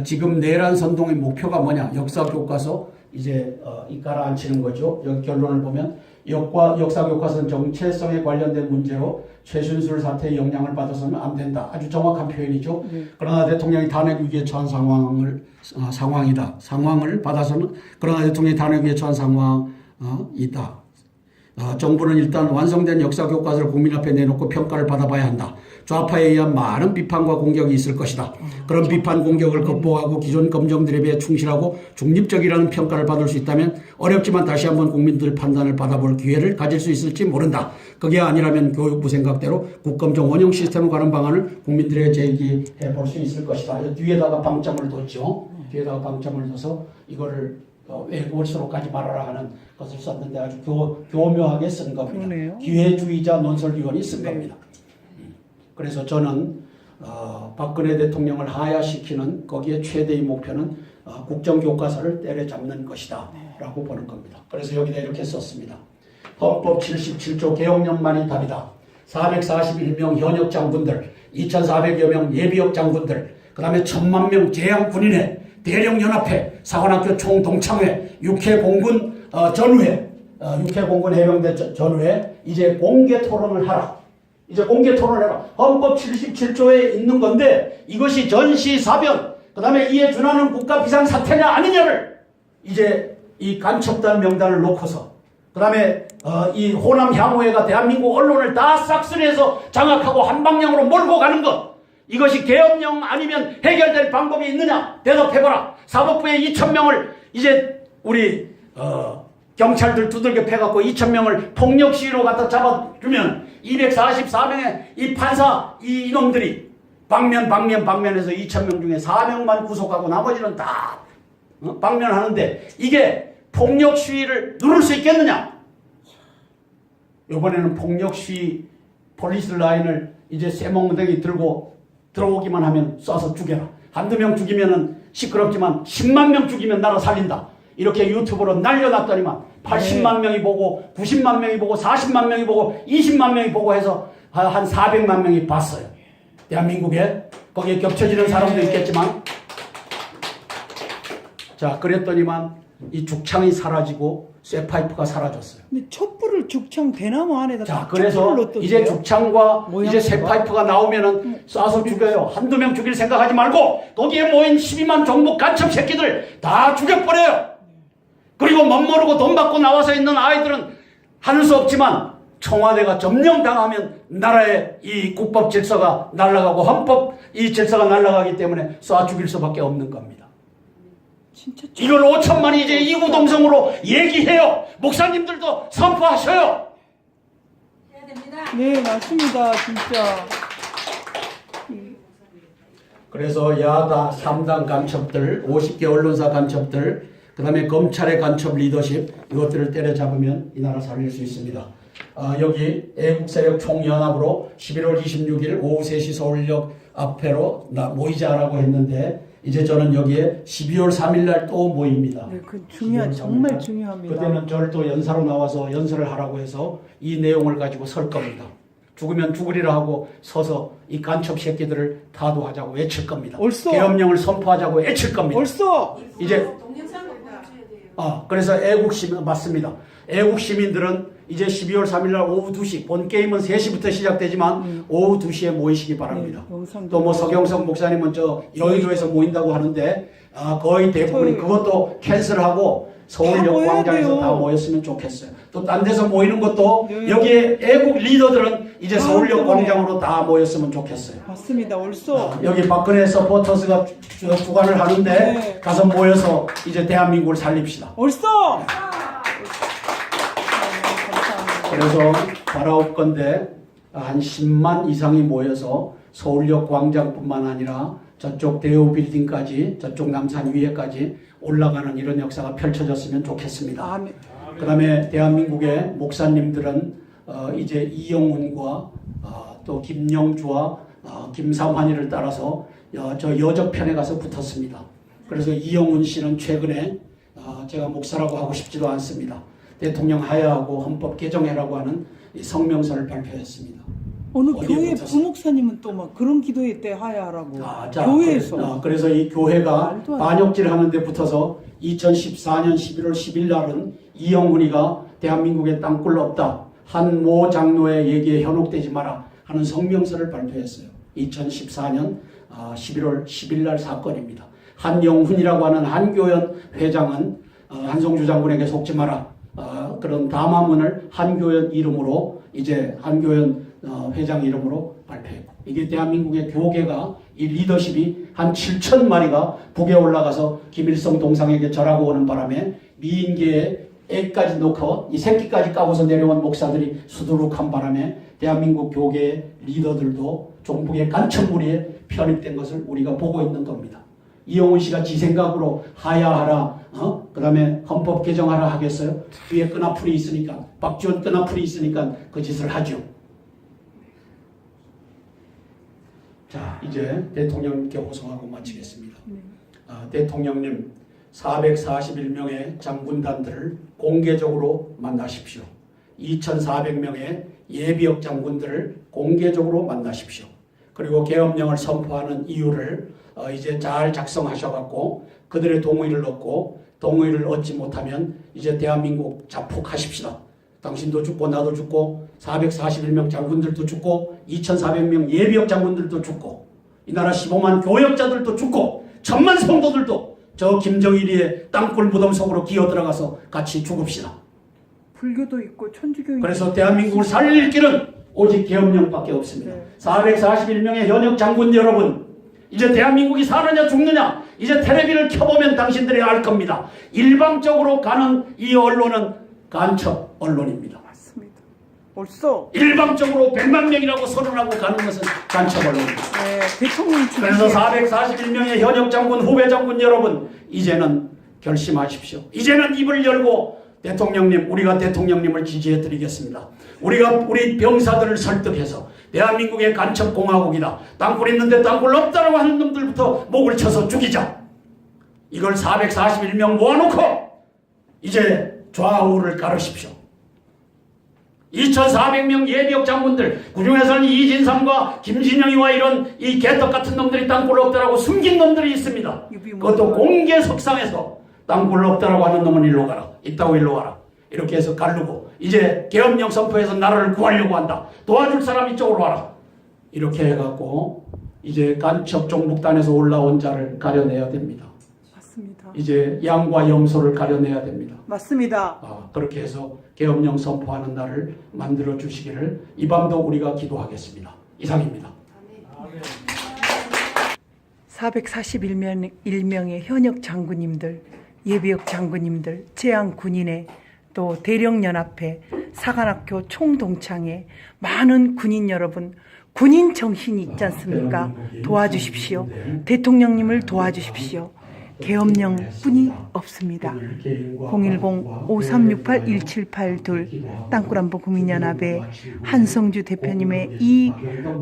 지금 내란 선동의 목표가 뭐냐? 역사 교과서 이제 이 가라앉히는 거죠. 여기 결론을 보면 역사 교과서는 정체성에 관련된 문제로 최순실 사태의 영향을 받아서는 안 된다. 아주 정확한 표현이죠. 그러나 대통령이 탄핵 위기에 처한 상황을 받아서는 그러나 대통령이 탄핵 위기에 처한 상황이다. 정부는 일단 완성된 역사 교과서를 국민 앞에 내놓고 평가를 받아봐야 한다. 좌파에 의한 많은 비판과 공격이 있을 것이다. 그런 비판 공격을 극복하고 기존 검정들에 비해 충실하고 중립적이라는 평가를 받을 수 있다면 어렵지만 다시 한번 국민들 판단을 받아볼 기회를 가질 수 있을지 모른다. 그게 아니라면 교육부 생각대로 국검정 원형 시스템으로 가는 방안을 국민들에게 제기해 볼 수 있을 것이다. 뒤에다가 방점을 뒀죠. 뒤에다가 방점을 둬서 이거를 외국어로 가지 말아라 하는 것을 썼는데 아주 교묘하게 쓴 겁니다. 그러네요. 기회주의자 논설위원이 쓴 겁니다. 그래서 저는 박근혜 대통령을 하야시키는 거기에 최대의 목표는 국정교과서를 때려잡는 것이다 라고 보는 겁니다. 그래서 여기다 이렇게 썼습니다. 헌법 77조 개혁령만이 답이다. 441명 현역 장군들, 2,400여 명 예비역 장군들, 그 다음에 1,000만 명 재향군인회, 대령연합회, 사관학교 총동창회, 육해공군 전우회, 육해공군 해병대 전우회 이제 공개 토론을 하라. 이제 공개 토론을 해라. 헌법 77조에 있는 건데 이것이 전시사변 그 다음에 이에 준하는 국가 비상사태냐 아니냐를 이제 이 간첩단 명단을 놓고서 그 다음에 이 호남 향후회가 대한민국 언론을 다 싹쓸이해서 장악하고 한 방향으로 몰고 가는 것 이것이 계엄령 아니면 해결될 방법이 있느냐 대답해봐라. 사법부에 2,000명을 이제 우리 경찰들 두들겨 패갖고 2,000명을 폭력 시위로 갖다 잡아주면 244명의 이 판사 이놈들이 방면에서 2,000명 중에 4명만 구속하고 나머지는 다 방면하는데 이게 폭력 시위를 누를 수 있겠느냐? 이번에는 폭력 시위 폴리스 라인을 이제 쇠몽댕이 들고 들어오기만 하면 쏴서 죽여라. 한두 명 죽이면은 시끄럽지만 10만 명 죽이면 나라 살린다. 이렇게 유튜브로 날려놨더니만 80만 명이 보고 90만 명이 보고 40만 명이 보고 20만 명이 보고 해서 한 400만 명이 봤어요. 대한민국에 거기에 겹쳐지는 사람도 있겠지만 자 그랬더니만 이 죽창이 사라지고 쇠파이프가 사라졌어요. 근데 촛불을 죽창 대나무 안에다 자 그래서 이제 죽창과 이제 쇠파이프가 나오면은 쏴서 죽여요. 한두 명 죽일 생각하지 말고 거기에 모인 12만 종북 간첩 새끼들 다 죽여버려요. 그리고 멋모르고 돈 받고 나와서 있는 아이들은 할 수 없지만 청와대가 점령당하면 나라의 이 국법 질서가 날아가고 헌법 이 질서가 날아가기 때문에 쏴 죽일 수밖에 없는 겁니다. 진짜 이걸 5천만이 이제 이구동성으로 얘기해요. 목사님들도 선포하셔요. 해야 됩니다. 네 맞습니다 진짜. 그래서 야당 3당 간첩들 50개 언론사 간첩들 그 다음에 검찰의 간첩 리더십 이것들을 때려잡으면 이 나라 살릴 수 있습니다. 여기 애국세력 총연합으로 11월 26일 오후 3시 서울역 앞에로 모이자라고 했는데 이제 저는 여기에 12월 3일 날 또 모입니다. 네, 그 정말 중요합니다. 그때는 저를 또 연사로 나와서 연설을 하라고 해서 이 내용을 가지고 설 겁니다. 죽으면 죽으리라 하고 서서 이 간첩 새끼들을 타도하자고 외칠 겁니다. 옳소. 계엄령을 선포하자고 외칠 겁니다. 옳소. 이제 동영상을 보여줘야 돼요. 그래서 애국시민 맞습니다. 애국시민들은 이제 12월 3일 날 오후 2시 본 게임은 3시부터 시작되지만 오후 2시에 모이시기 바랍니다. 또 뭐 서경석 목사님은 저 여의도에서 모인다고 하는데 거의 대부분이 그것도 캔슬하고 서울역 광장에서 다 모였으면 좋겠어요. 또 딴 데서 모이는 것도 여기에 애국 리더들은 이제 서울역 광장으로 다 모였으면 좋겠어요. 맞습니다. 옳소. 여기 박근혜 서포터스가 주관을 하는데 네. 가서 모여서 이제 대한민국을 살립시다. 옳소. 그래서 바라옵건대 한 10만 이상이 모여서 서울역 광장뿐만 아니라 저쪽 대우 빌딩까지 저쪽 남산 위에까지 올라가는 이런 역사가 펼쳐졌으면 좋겠습니다. 아멘. 그 다음에 대한민국의 목사님들은 이제 이영훈과 또 김영주와 김삼환이를 따라서 저 여적편에 가서 붙었습니다. 그래서 이영훈 씨는 최근에 제가 목사라고 하고 싶지도 않습니다. 대통령 하야하고 헌법 개정해라고 하는 이 성명서를 발표했습니다. 어느 교회 부목사님은 또 막 그런 기도회 때 하야하라고 교회에서. 그래서 이 교회가 말도 안 돼. 반역질 하는데 붙어서 2014년 11월 10일 날은 이영훈이가 대한민국에 땅굴 없다. 한 모 장로의 얘기에 현혹되지 마라 하는 성명서를 발표했어요. 2014년 11월 10일 날 사건입니다. 한영훈이라고 하는 한교연 회장은 한성주 장군에게 속지 마라. 그런 담화문을 한교연 이름으로 이제 한교연 회장 이름으로 발표했고, 이게 대한민국의 교계가 이 리더십이 한 7천 마리가 북에 올라가서 김일성 동상에게 절하고 오는 바람에 미인계에 애까지 놓고 이 새끼까지 까고서 내려온 목사들이 수두룩한 바람에 대한민국 교계의 리더들도 종북의 간첩무리에 편입된 것을 우리가 보고 있는 겁니다. 이용훈 씨가 지 생각으로 하야하라, 그 다음에 헌법 개정하라 하겠어요? 뒤에 끈앞풀이 있으니까, 박지원 끈앞풀이 있으니까 그 짓을 하죠. 자, 이제 대통령님께 호송하고 마치겠습니다. 대통령님, 441명의 장군단들을 공개적으로 만나십시오. 2,400명의 예비역 장군들을 공개적으로 만나십시오. 그리고 계엄령을 선포하는 이유를 이제 잘 작성하셔갖고 그들의 동의를 얻고, 동의를 얻지 못하면 이제 대한민국 자폭하십시다. 당신도 죽고 나도 죽고 441명 장군들도 죽고 2,400명 예비역 장군들도 죽고 이 나라 15만 교역자들도 죽고 1,000만 성도들도 저 김정일이의 땅굴 무덤 속으로 기어 들어가서 같이 죽읍시다. 불교도 있고 천주교 그래서 대한민국을 살릴 길은 오직 계엄령밖에 없습니다. 네. 441명의 현역 장군 여러분, 이제 대한민국이 사느냐 죽느냐 이제 텔레비를 켜보면 당신들이 알 겁니다. 일방적으로 가는 이 언론은 간첩 언론입니다. 맞습니다. 벌써 일방적으로 100만 명이라고 선언하고 가는 것은 간첩 언론입니다. 대통령 그래서 441명의 현역 장군, 후배 장군 여러분, 이제는 결심하십시오. 이제는 입을 열고 대통령님, 우리가 대통령님을 지지해 드리겠습니다. 우리가 우리 병사들을 설득해서 대한민국의 간첩 공화국이다, 땅굴 있는데 땅굴 없다라고 하는 놈들부터 목을 쳐서 죽이자. 이걸 441명 모아놓고 이제 좌우를 가르십시오. 2,400명 예비역 장군들, 그중에서는 이진삼과 김진영이와 이런 이 개떡 같은 놈들이 땅굴 없다라고 숨긴 놈들이 있습니다. 그것도 공개 석상에서 땅굴 없다라고 하는 놈은 일로 가라, 있다고 일로 가라, 이렇게 해서 가르고 이제 계엄령 선포해서 나라를 구하려고 한다, 도와줄 사람 이쪽으로 와라, 이렇게 해갖고 이제 간첩 종북단에서 올라온 자를 가려내야 됩니다. 맞습니다. 이제 양과 염소를 가려내야 됩니다. 맞습니다. 그렇게 해서 계엄령 선포하는 날을 만들어 주시기를 이 밤도 우리가 기도하겠습니다. 이상입니다. 441명의 현역 장군님들, 예비역 장군님들, 재향군인회, 또 대령연합회, 사관학교 총동창회, 많은 군인 여러분, 군인 정신이 있지 않습니까? 도와주십시오. 대통령님을 도와주십시오. 계엄령뿐이 없습니다. 010-5368-1782 땅굴안보 국민연합의 한성주 대표님의 이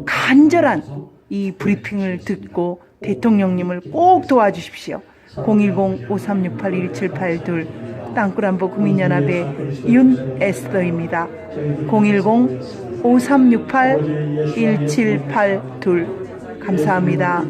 간절한 이 브리핑을 듣고 대통령님을 꼭 도와주십시오. 010-5368-1782 땅굴안보 국민연합의 윤에스더입니다. 010-5368-1782 감사합니다.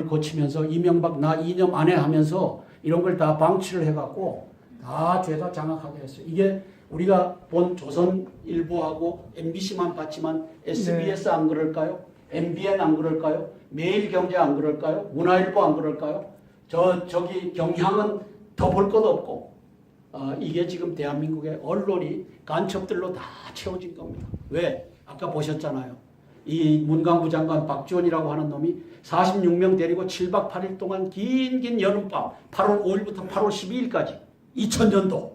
거치면서 이명박 나 2년 안에 하면서 이런 걸 다 방치를 해갖고 다 죄다 장악하게 했어요. 이게 우리가 본 조선일보하고 MBC만 봤지만 SBS 안 그럴까요? MBN 안 그럴까요? 매일경제 안 그럴까요? 문화일보 안 그럴까요? 저기 경향은 더 볼 것 없고 이게 지금 대한민국의 언론이 간첩들로 다 채워진 겁니다. 왜? 아까 보셨잖아요. 이 문광부 장관 박지원이라고 하는 놈이 46명 데리고 7박 8일 동안 긴 여름밤 8월 5일부터 8월 12일까지 2000년도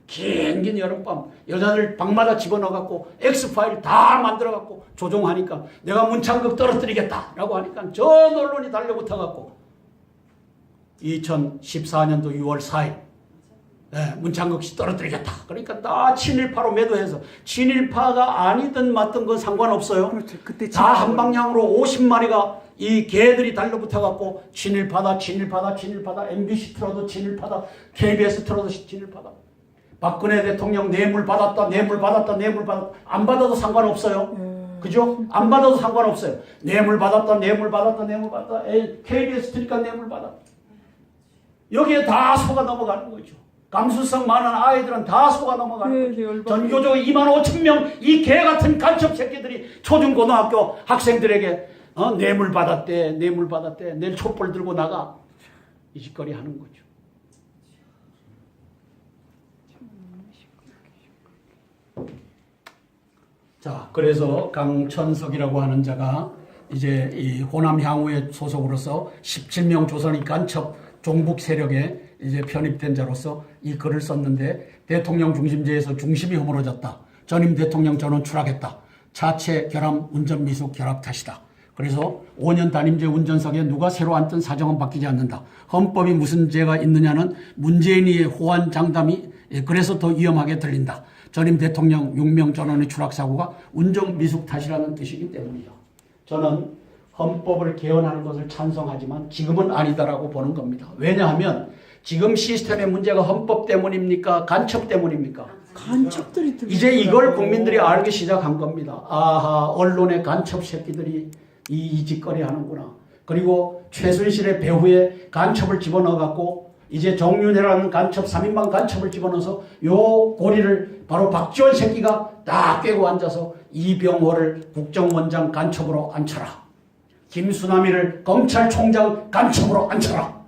긴 여름밤 여자들 방마다 집어넣어갖고 X파일 다 만들어갖고 조종하니까 내가 문창극 떨어뜨리겠다라고 하니까 전 언론이 달려붙어갖고 2014년도 6월 4일 문창극 씨 떨어뜨리겠다. 그러니까 다 친일파로 매도해서 친일파가 아니든 맞든 건 상관없어요. 그렇죠. 그때 다 한 방향으로 50마리가 이 개들이 달려붙어갖고 친일파다 MBC 틀어도 친일파다, KBS 틀어도 친일파다. 박근혜 대통령 뇌물 받았다 안 받아도 상관없어요. 그죠? 안 받아도 상관없어요. 뇌물 받았다 KBS 틀니까 뇌물 받았다. 여기에 다 속아 넘어가는 거죠. 감수성 많은 아이들은 다 속아 넘어가는 거죠. 전교조 25,000명 이 개같은 간첩 새끼들이 초중고등학교 학생들에게 뇌물 받았대 내일 촛불 들고 나가 이 짓거리 하는 거죠. 자, 그래서 강천석이라고 하는 자가 이제 이 호남 향후의 소속으로서 17명 조선인 간첩 종북 세력에 이제 편입된 자로서 이 글을 썼는데, 대통령 중심제에서 중심이 허물어졌다. 전임 대통령 전원 추락했다. 자체 결함 운전 미숙 결합 탓이다. 그래서 5년 단임제 운전석에 누가 새로 앉든 사정은 바뀌지 않는다. 헌법이 무슨 죄가 있느냐는 문재인의 호환 장담이 그래서 더 위험하게 들린다. 전임 대통령 6명 전원의 추락 사고가 운전 미숙 탓이라는 뜻이기 때문이죠. 저는 헌법을 개헌하는 것을 찬성하지만 지금은 아니다라고 보는 겁니다. 왜냐하면 지금 시스템의 문제가 헌법 때문입니까? 간첩 때문입니까? 간첩들이 이제 이걸 국민들이 알기 시작한 겁니다. 아하, 언론의 간첩 새끼들이 이 짓거리 하는구나. 그리고 최순실의 배후에 간첩을 집어넣어갖고 이제 정윤회라는 간첩, 3인방 간첩을 집어넣어서 요 고리를 바로 박지원 새끼가 딱 꿰고 앉아서 이병호를 국정원장 간첩으로 앉혀라. 김수남이를 검찰총장 간첩으로 앉혀라.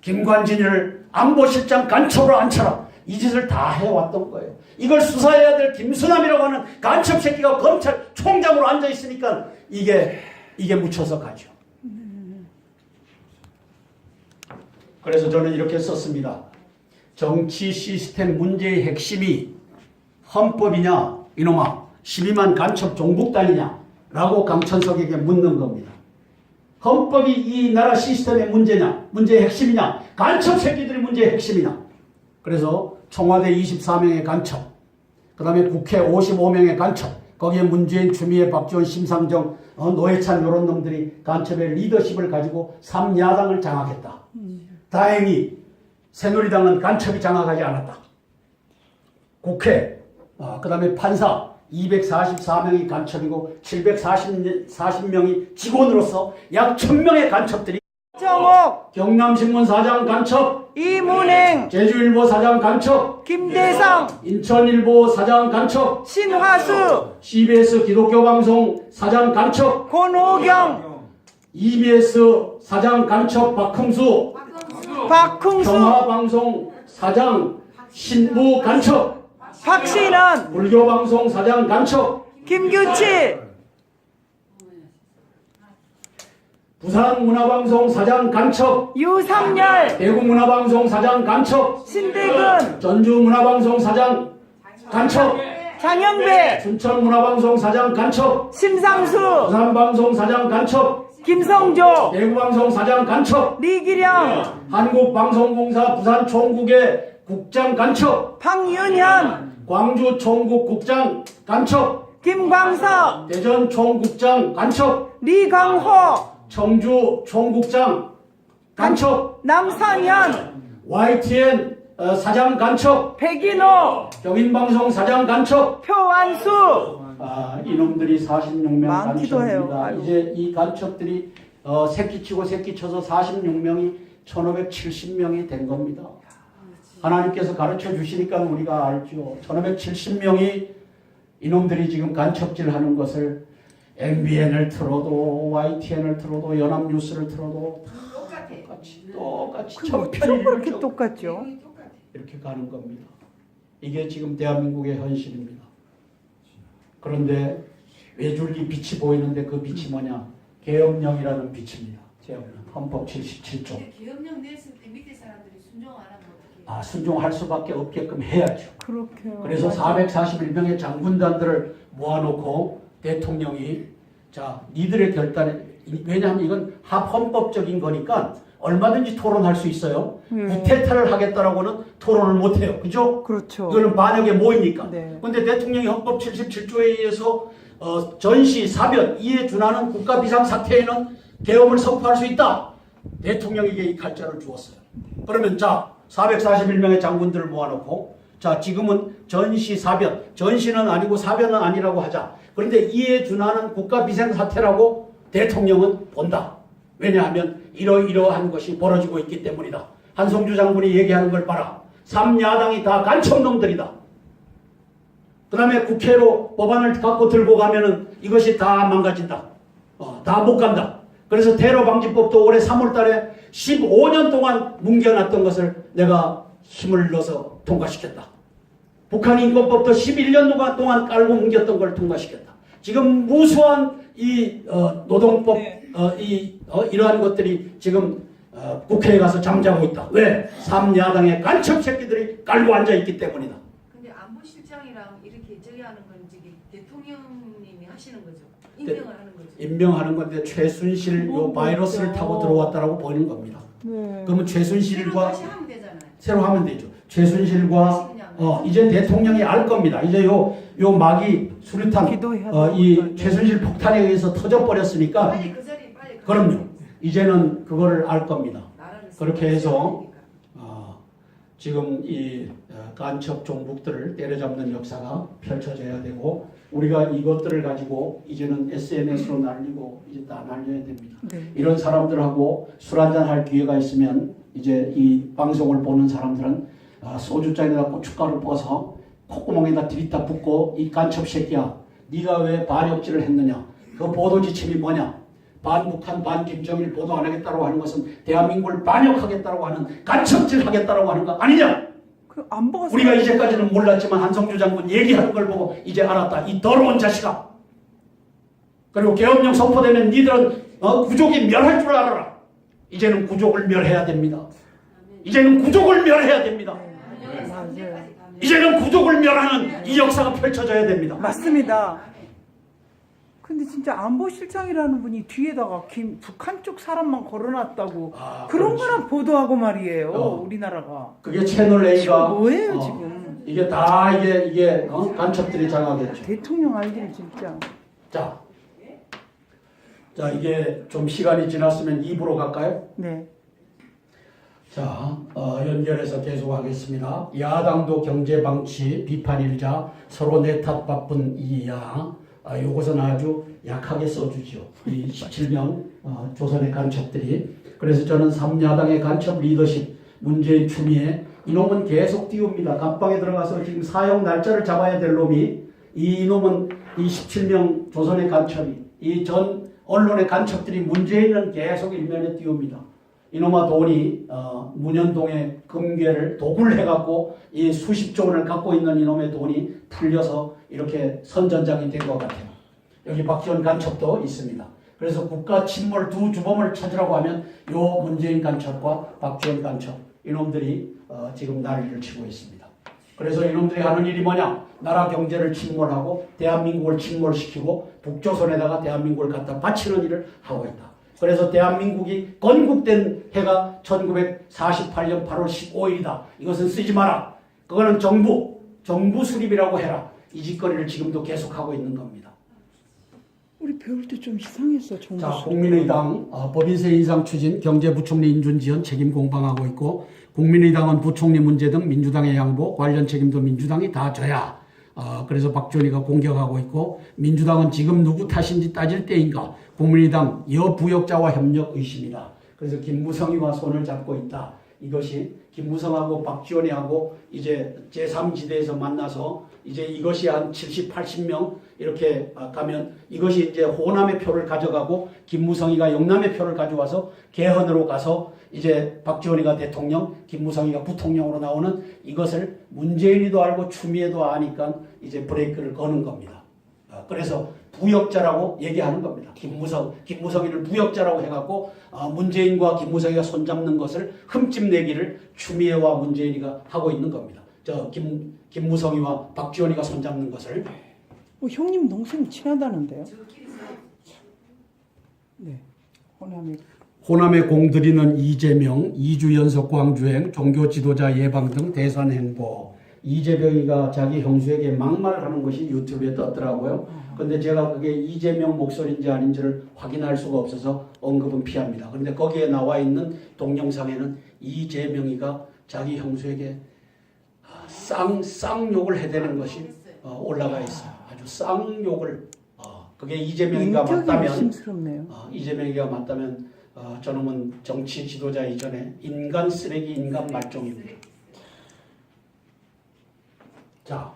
김관진이를 안보실장 간첩으로 앉혀라. 이 짓을 다 해왔던 거예요. 이걸 수사해야 될 김수남이라고 하는 간첩 새끼가 검찰총장으로 앉아있으니까 이게 묻혀서 가죠. 그래서 저는 이렇게 썼습니다. 정치 시스템 문제의 핵심이 헌법이냐 이놈아 12만 간첩 종북단이냐 라고 강천석에게 묻는 겁니다. 헌법이 이 나라 시스템의 문제냐, 문제의 핵심이냐, 간첩 새끼들이 문제의 핵심이냐. 그래서 청와대 24명의 간첩, 그 다음에 국회 55명의 간첩, 거기에 문재인, 추미애, 박지원, 심상정, 노회찬 이런 놈들이 간첩의 리더십을 가지고 3야당을 장악했다. 다행히 새누리당은 간첩이 장악하지 않았다. 국회, 그 다음에 판사 244명이 간첩이고 740명이 직원으로서 약 1000명의 간첩들이 정옥, 경남신문 사장 간첩, 이문행, 제주일보 사장 간첩, 김대성, 인천일보 사장 간첩, 신화수, CBS 기독교방송 사장 간첩, 권호경, EBS 사장 간첩 박흥수, 박흥수, 평화방송 사장 신부 간첩, 박신원, 불교방송 사장 간첩, 김규치, 부산문화방송 사장 간첩, 유삼열, 대구문화방송 사장 간첩, 신대근, 전주문화방송 사장 간첩, 장영배, 춘천문화방송 사장 간첩, 심상수, 부산방송 사장 간첩, 김성조, 대구방송 사장 간첩, 리기령, 한국방송공사 부산총국의 국장 간첩, 황윤현, 광주총국 국장 간첩, 김광석, 대전총국장 간첩, 리광호, 청주 총국장 간첩, 남상현, YTN 사장 간첩, 백인호, 경인방송 사장 간첩. 표완수. 이놈들이 46명 많기도 해요. 간첩입니다. 아이고. 이제 이 간첩들이 새끼치고 새끼쳐서 46명이 1570명이 된 겁니다. 하나님께서 가르쳐 주시니까 우리가 알죠. 1570명이 이놈들이 지금 간첩질 하는 것을 MBN을 틀어도 YTN을 틀어도 연합뉴스를 틀어도 똑같이 왜 그렇게 똑같죠? 이렇게 가는 겁니다. 이게 지금 대한민국의 현실입니다. 그런데 외줄기 빛이 보이는데 그 빛이 뭐냐? 계엄령이라는 빛입니다. 계엄령. 헌법 77조. 계엄령 내었을 때 밑에 사람들이 순종 안 하면 어떡해요? 순종할 수밖에 없게끔 해야죠. 그렇게요. 그래서 441명의 장군단들을 모아놓고 대통령이 자 니들의 결단에, 왜냐하면 이건 합헌법적인 거니까 얼마든지 토론할 수 있어요. 구태타를 하겠다라고는 토론을 못해요. 그죠? 그렇죠. 이거는 만약에 뭐입니까? 네. 그런데 대통령이 헌법 77조에 의해서 전시, 사변, 이에 준하는 국가 비상사태에는 계엄을 선포할 수 있다. 대통령에게 이 칼자를 주었어요. 그러면 자 441명의 장군들을 모아놓고 자 지금은 전시, 사변, 전시는 아니고 사변은 아니라고 하자. 그런데 이에 준하는 국가 비상사태라고 대통령은 본다. 왜냐하면 이러이러한 것이 벌어지고 있기 때문이다. 한성주 장군이 얘기하는 걸 봐라. 3야당이 다 간첩놈들이다. 그 다음에 국회로 법안을 갖고 들고 가면은 이것이 다 망가진다. 다 못 간다. 그래서 테러방지법도 올해 3월 달에 15년 동안 뭉겨놨던 것을 내가 힘을 넣어서 통과시켰다. 북한 인권법도 11년 동안 깔고 뭉겼던 걸 통과시켰다. 지금 무수한 이 노동법 이러한 것들이 지금 국회에 가서 잠자고 있다. 왜? 3야당의 간첩 새끼들이 깔고 앉아 있기 때문이다. 근데 안보실장이랑 이렇게 저기 하는 건 지금 대통령님이 하시는 거죠? 임명을 하는 거죠? 임명하는 건데 최순실 요 바이러스를 타고 들어왔다라고 보이는 겁니다. 네. 그러면 최순실과 다시 하면 되잖아요. 새로 하면 되죠. 최순실과 이제 대통령이 알 겁니다. 이제 요 마기 수류탄 이 최순실 폭탄에 의해서 터져버렸으니까 빨리 그 자리 빨리. 그럼요. 이제는 그거를 알 겁니다. 그렇게 해서 나라를 지금 이 간첩 종북들을 때려잡는 역사가 펼쳐져야 되고 우리가 이것들을 가지고 이제는 SNS로 날리고 이제 다 날려야 됩니다. 네. 이런 사람들하고 술 한잔 할 기회가 있으면 이제 이 방송을 보는 사람들은 소주잔에다 고춧가루 부어서 콧구멍에다 들이다 붓고 이 간첩 새끼야 네가 왜 반역질을 했느냐 그 보도 지침이 뭐냐 반북한 반김정일 보도 안 하겠다고 하는 것은 대한민국을 반역하겠다고 하는 간첩질 하겠다고 하는 거 아니냐. 그 안보가 우리가 이제까지는 몰랐지만 한성주 장군 얘기하는 걸 보고 이제 알았다. 이 더러운 자식아. 그리고 계엄령 선포되면 니들은 구족이 멸할 줄 알아라. 이제는 구족을 멸해야 됩니다. 이제는 구족을 멸해야 됩니다. 이제는 구족을 멸하는 이 역사가 펼쳐져야 됩니다. 맞습니다. 근데 진짜 안보실장이라는 분이 뒤에다가 북한 쪽 사람만 걸어놨다고 그런 그렇지. 거랑 보도하고 말이에요. 우리나라가. 그게 채널 A가 뭐예요 지금? 이게 다 이게 간첩들이 장악했죠. 대통령 알기를 진짜. 자 이게 좀 시간이 지났으면 2부로 갈까요? 네. 자 연결해서 계속하겠습니다. 야당도 경제 방치 비판 일자 서로 내탓 바쁜 이야. 요것은 아주 약하게 써주죠. 이 17명 조선의 간첩들이. 그래서 저는 3야당의 간첩 리더십 문재인 추미애 이놈은 계속 띄웁니다. 감방에 들어가서 지금 사형 날짜를 잡아야 될 놈이 이놈은 이 17명 조선의 간첩이 이 전 언론의 간첩들이 문재인은 계속 일면에 띄웁니다. 이놈아 돈이 문현동의 금괴를 도굴 해갖고 이 수십조 원을 갖고 있는 이놈의 돈이 풀려서 이렇게 선전장이 된 것 같아요. 여기 박지원 간첩도 있습니다. 그래서 국가 침몰 두 주범을 찾으라고 하면 요 문재인 간첩과 박지원 간첩 이놈들이 지금 난리를 치고 있습니다. 그래서 이놈들이 하는 일이 뭐냐? 나라 경제를 침몰하고 대한민국을 침몰시키고 북조선에다가 대한민국을 갖다 바치는 일을 하고 있다. 그래서 대한민국이 건국된 해가 1948년 8월 15일이다. 이것은 쓰지 마라. 그거는 정부 수립이라고 해라. 이 짓거리를 지금도 계속하고 있는 겁니다. 우리 배울 때 좀 이상했어. 정부. 자, 국민의당 법인세 인상 추진 경제부총리 인준지원 책임 공방하고 있고 국민의당은 부총리 문제 등 민주당의 양보 관련 책임도 민주당이 다 져야 그래서 박지원이가 공격하고 있고 민주당은 지금 누구 탓인지 따질 때인가 국민의당 여부역자와 협력 의심이다. 그래서 김무성이와 손을 잡고 있다. 이것이 김무성하고 박지원이하고 이제 제3지대에서 만나서 이제 이것이 한 70, 80명 이렇게 가면 이것이 이제 호남의 표를 가져가고 김무성이가 영남의 표를 가져와서 개헌으로 가서 이제 박지원이가 대통령, 김무성이가 부통령으로 나오는 이것을 문재인이도 알고 추미애도 아니까 이제 브레이크를 거는 겁니다. 그래서 부역자라고 얘기하는 겁니다. 김무성이를 부역자라고 해갖고 문재인과 김무성이가 손잡는 것을 흠집내기를 추미애와 문재인이가 하고 있는 겁니다. 김무성이와 박지원이가 손잡는 것을. 형님 동생 친하다는데요? 저끼리 네. 호남에 공들이는 이재명, 2주 연속 광주행, 종교 지도자 예방 등 대선 행보. 이재명이가 자기 형수에게 막말하는 것이 유튜브에 떴더라고요. 그런데 제가 그게 이재명 목소리인지 아닌지를 확인할 수가 없어서 언급은 피합니다. 그런데 거기에 나와 있는 동영상에는 이재명이가 자기 형수에게 쌍욕을 해대는 것이 올라가 있어요. 아주 쌍욕을. 그게 이재명이가 맞다면, 이재명이가 맞다면 저놈은 정치 지도자 이전에 인간 쓰레기, 인간 말종입니다. 자,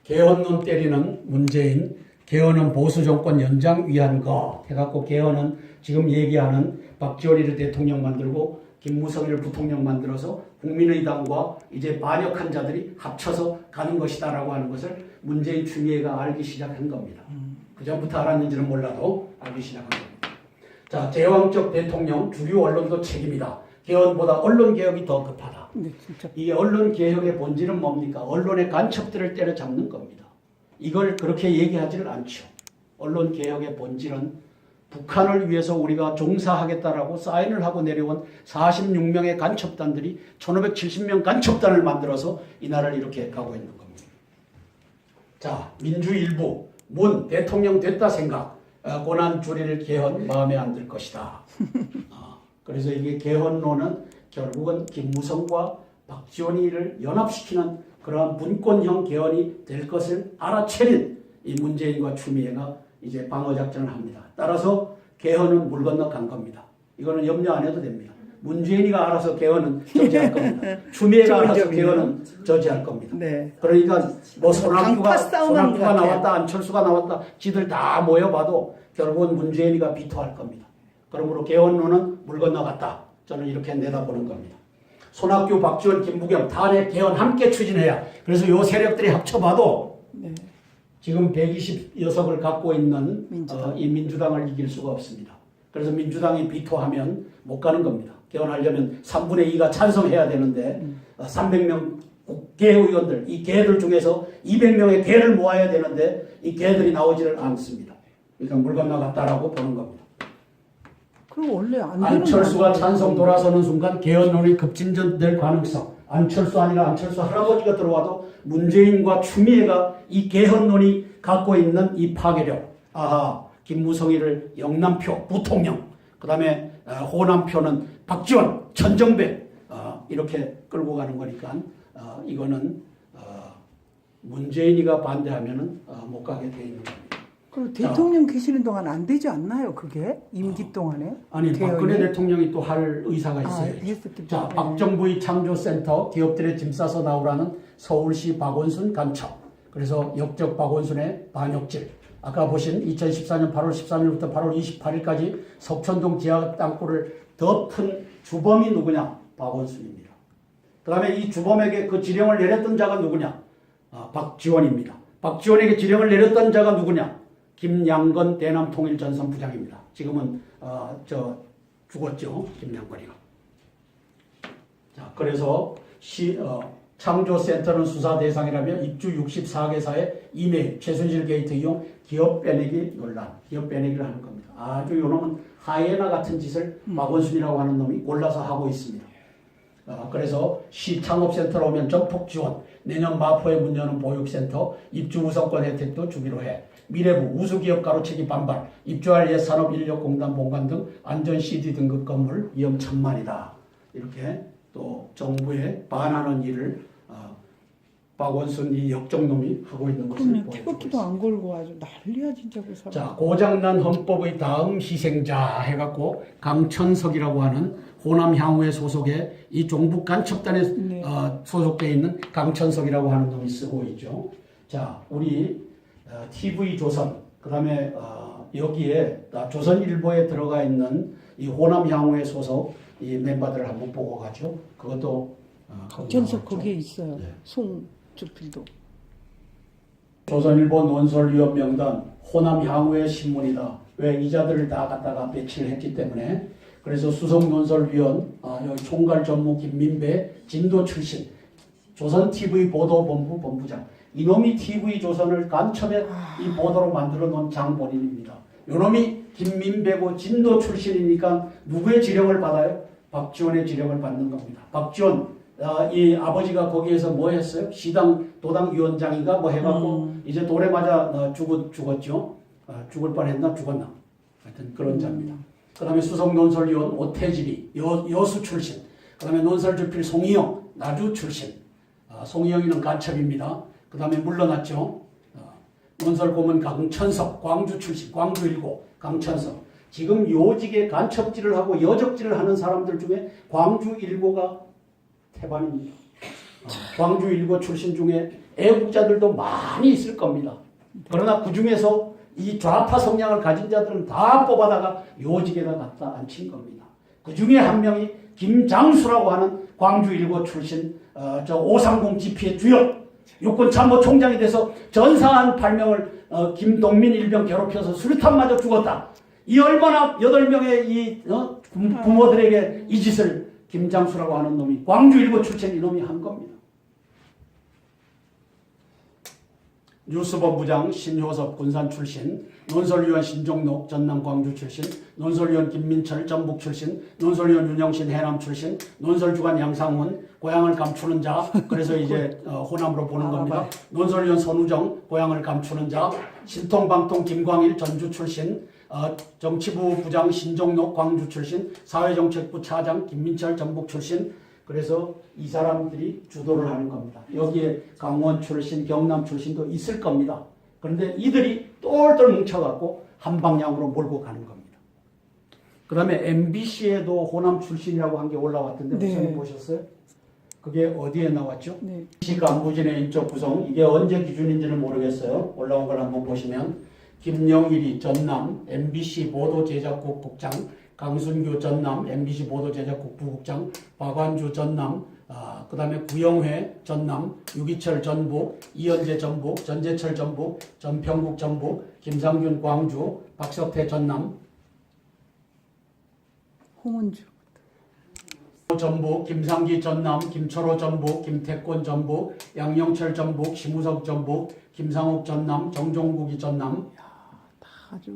개헌론 때리는 문재인, 개헌은 보수 정권 연장 위한 거 해갖고 개헌은 지금 얘기하는 박지원이를 대통령 만들고 김무성이를 부통령 만들어서 국민의당과 이제 반역한 자들이 합쳐서 가는 것이다라고 하는 것을 문재인 추미애가 알기 시작한 겁니다. 그 전부터 알았는지는 몰라도 알기 시작한 겁니다. 자, 제왕적 대통령, 주류 언론도 책임이다. 개헌보다 언론개혁이 더 급하다. 네, 진짜. 이 언론개혁의 본질은 뭡니까? 언론의 간첩들을 때려잡는 겁니다. 이걸 그렇게 얘기하지를 않죠. 언론개혁의 본질은 북한을 위해서 우리가 종사하겠다라고 사인을 하고 내려온 46명의 간첩단들이 1570명 간첩단을 만들어서 이 나라를 이렇게 가고 있는 겁니다. 자, 민주일보, 문 대통령 됐다 생각, 고난 줄일 개헌 마음에 안 들 것이다. 그래서 이게 개헌론은 결국은 김무성과 박지원이를 연합시키는 그러한 분권형 개헌이 될 것을 알아채린 이 문재인과 추미애가 이제 방어작전을 합니다. 따라서 개헌은 물 건너 간 겁니다. 이거는 염려 안 해도 됩니다. 문재인이가 알아서 개헌은 저지할 겁니다. 추미애가 알아서 개헌은 저지할 겁니다. 네. 그러니까 뭐 강파 싸움하는 것 손학규가 같아요. 나왔다, 안철수가 나왔다, 지들 다 모여봐도 결국은 문재인이가 비토할 겁니다. 그러므로 개헌론은 물 건너갔다. 저는 이렇게 내다보는 겁니다. 손학규, 박지원, 김부겸 탄핵 개헌 함께 추진해야. 그래서 요 세력들이 합쳐봐도 네. 지금 120여석을 갖고 있는 민주당. 이 민주당을 이길 수가 없습니다. 그래서 민주당이 비토하면 못 가는 겁니다. 개헌하려면 3분의 2가 찬성해야 되는데 300명 국회의원들, 이 개들 중에서 200명의 개를 모아야 되는데 이 개들이 나오지를 않습니다. 그러니까 물 건너갔다라고 보는 겁니다. 그럼 원래 안 되는 안철수가 거 찬성 돌아서는 순간 개헌론이 급진전될 가능성. 안철수 아니라 안철수 할아버지가 들어와도 문재인과 추미애가 이 개헌론이 갖고 있는 이 파괴력. 아하, 김무성이를 영남표 부통령, 그 다음에 호남표는 박지원, 천정배 이렇게 끌고 가는 거니까 이거는 문재인이가 반대하면은 못 가게 돼 있는 겁니다. 그리고 대통령 계시는 동안 안 되지 않나요? 그게 임기 동안에? 아니 박근혜 대통령이 또 할 의사가 있어요. 했었기 자, 때문에. 박정부의 창조센터 기업들의 짐 싸서 나오라는 서울시 박원순 간첩. 그래서 역적 박원순의 반역질. 아까 보신 2014년 8월 13일부터 8월 28일까지 석천동 지하 땅굴을 덮은 주범이 누구냐? 박원순입니다. 그 다음에 이 주범에게 그 지령을 내렸던 자가 누구냐? 박지원입니다. 박지원에게 지령을 내렸던 자가 누구냐? 김양건 대남통일전선 부장입니다. 지금은 죽었죠. 김양건이가. 자, 그래서 창조센터는 수사 대상이라며 입주 64개사의 이메일, 최순실 게이트 이용 기업 빼내기 논란, 기업 빼내기를 하는 겁니다. 아주 요놈은 하이에나 같은 짓을 박원순이라고 하는 놈이 골라서 하고 있습니다. 그래서 시창업센터로 오면 전폭 지원, 내년 마포에 문 여는 보육센터, 입주 우선권 혜택도 주기로 해. 미래부 우수기업 가로채기 반발, 입주할 옛 산업인력공단 본관 등 안전 CD 등급 건물 위험 천만이다. 이렇게 또 정부에 반하는 일을 박원순 이 역정놈이 하고 있는 것을 그러면 보여주고 태극기도 있습니다. 안 걸고 아주 난리야 진짜 그 사람. 자, 고장난 헌법의 다음 희생자 해갖고 강천석이라고 하는 호남 향후의 소속의 이 종북 간첩단에 네. 소속되어 있는 강천석이라고 하는 놈이 쓰고 있죠. 자, 우리 TV조선, 그 다음에 여기에 조선일보에 들어가 있는 이 호남 향후의 소속 이 멤버들을 한번 보고 가죠. 그것도 박전석 거기에 있어요. 네. 송주필도. 조선일보 논설위원 명단 호남 향후의 신문이다. 왜 이자들을 다 갖다가 배치를 했기 때문에. 그래서 수석논설위원 여기 총괄 전무 김민배 진도 출신 조선TV 보도본부 본부장. 이놈이 TV조선을 간첩의 이 보도로 만들어 놓은 장본인입니다. 이놈이 김민배고 진도 출신이니까 누구의 지령을 받아요? 박지원의 지령을 받는 겁니다. 박지원 이 아버지가 거기에서 뭐 했어요? 시당 도당위원장인가 뭐 해갖고 이제 돌에 맞아 죽었죠. 죽을 뻔했나 죽었나 하여튼 그런 자입니다. 그 다음에 수석논설위원 오태진이 여수 출신. 그 다음에 논설주필 송희영 나주 출신. 송희영이는 간첩입니다. 그 다음에 물러났죠. 논설고문 강천석 광주 출신 광주 1고 강천석. 지금 요직에 간첩질을 하고 여적질을 하는 사람들 중에 광주 1고가 태반입니다. 광주 1고 출신 중에 애국자들도 많이 있을 겁니다. 그러나 그 중에서 이 좌파 성향을 가진 자들은 다 뽑아다가 요직에다 갖다 앉힌 겁니다. 그 중에 한 명이 김장수라고 하는 광주 1고 출신 530 GP의 주역 육군참모총장이 돼서 전사한 8명을 김동민 일병 괴롭혀서 수류탄 맞아 죽었다. 이 얼마나 8명의 이 부모들에게 이 짓을 김장수라고 하는 놈이 광주 1고 출신 이놈이 한 겁니다. 뉴스본부장 신효섭 군산 출신, 논설위원 신종록 전남 광주 출신, 논설위원 김민철 전북 출신, 논설위원 윤영신 해남 출신, 논설주간 양상훈 고향을 감추는 자, 그래서 이제 호남으로 보는 겁니다. 논설위원 선우정 고향을 감추는 자, 신통방통 김광일 전주 출신, 정치부 부장 신종록 광주 출신, 사회정책부 차장 김민철 전북 출신. 그래서 이 사람들이 주도를 하는 겁니다. 여기에 강원 출신, 경남 출신도 있을 겁니다. 그런데 이들이 똘똘 뭉쳐갖고 한 방향으로 몰고 가는 겁니다. 그 다음에 MBC에도 호남 출신이라고 한 게 올라왔던데 네. 무슨 보셨어요? 그게 어디에 나왔죠? 네. MBC 간부진의 인적 구성, 이게 언제 기준인지는 모르겠어요. 올라온 걸 한번 보시면 김영일이 전남 MBC 보도제작국 국장, 강순규 전남 MBC 보도제작국 부국장, 박완주 전남, 그 다음에 구영회 전남, 유기철 전북, 이현재 전북, 전재철 전북, 전평국 전북, 김상균 광주, 박석태 전남, 홍은주 전북, 김상기 전남, 김철호 전북, 김태권 전북, 양영철 전북, 심우석 전북, 김상욱 전남, 정종국이 전남, 다 아주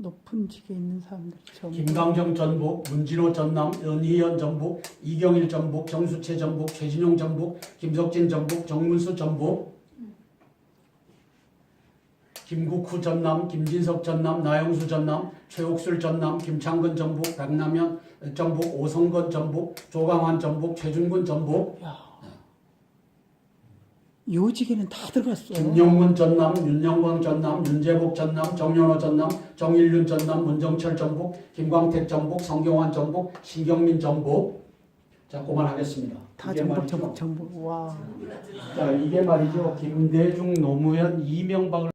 높은 직에 있는 사람들 전부. 김강정 전북, 문진호 전남, 연희연 전북, 이경일 전북, 정수채 전북, 최진용 전북, 김석진 전북, 정문수 전북, 김국후 전남, 김진석 전남, 나영수 전남, 최옥술 전남, 김창근 전북, 박남현 전북, 오성건 전북, 조강환 전북, 최준군 전북, 요직에는 다 들어갔어. 김영문 전남, 윤영광 전남, 윤재복 전남, 정연호 전남, 정일륜 전남, 문정철 전북, 김광택 전북, 성경환 전북, 신경민 전북. 자, 그만하겠습니다. 다 이게 말이죠. 전북. 와. 자, 이게 말이죠. 김대중, 노무현, 이명박을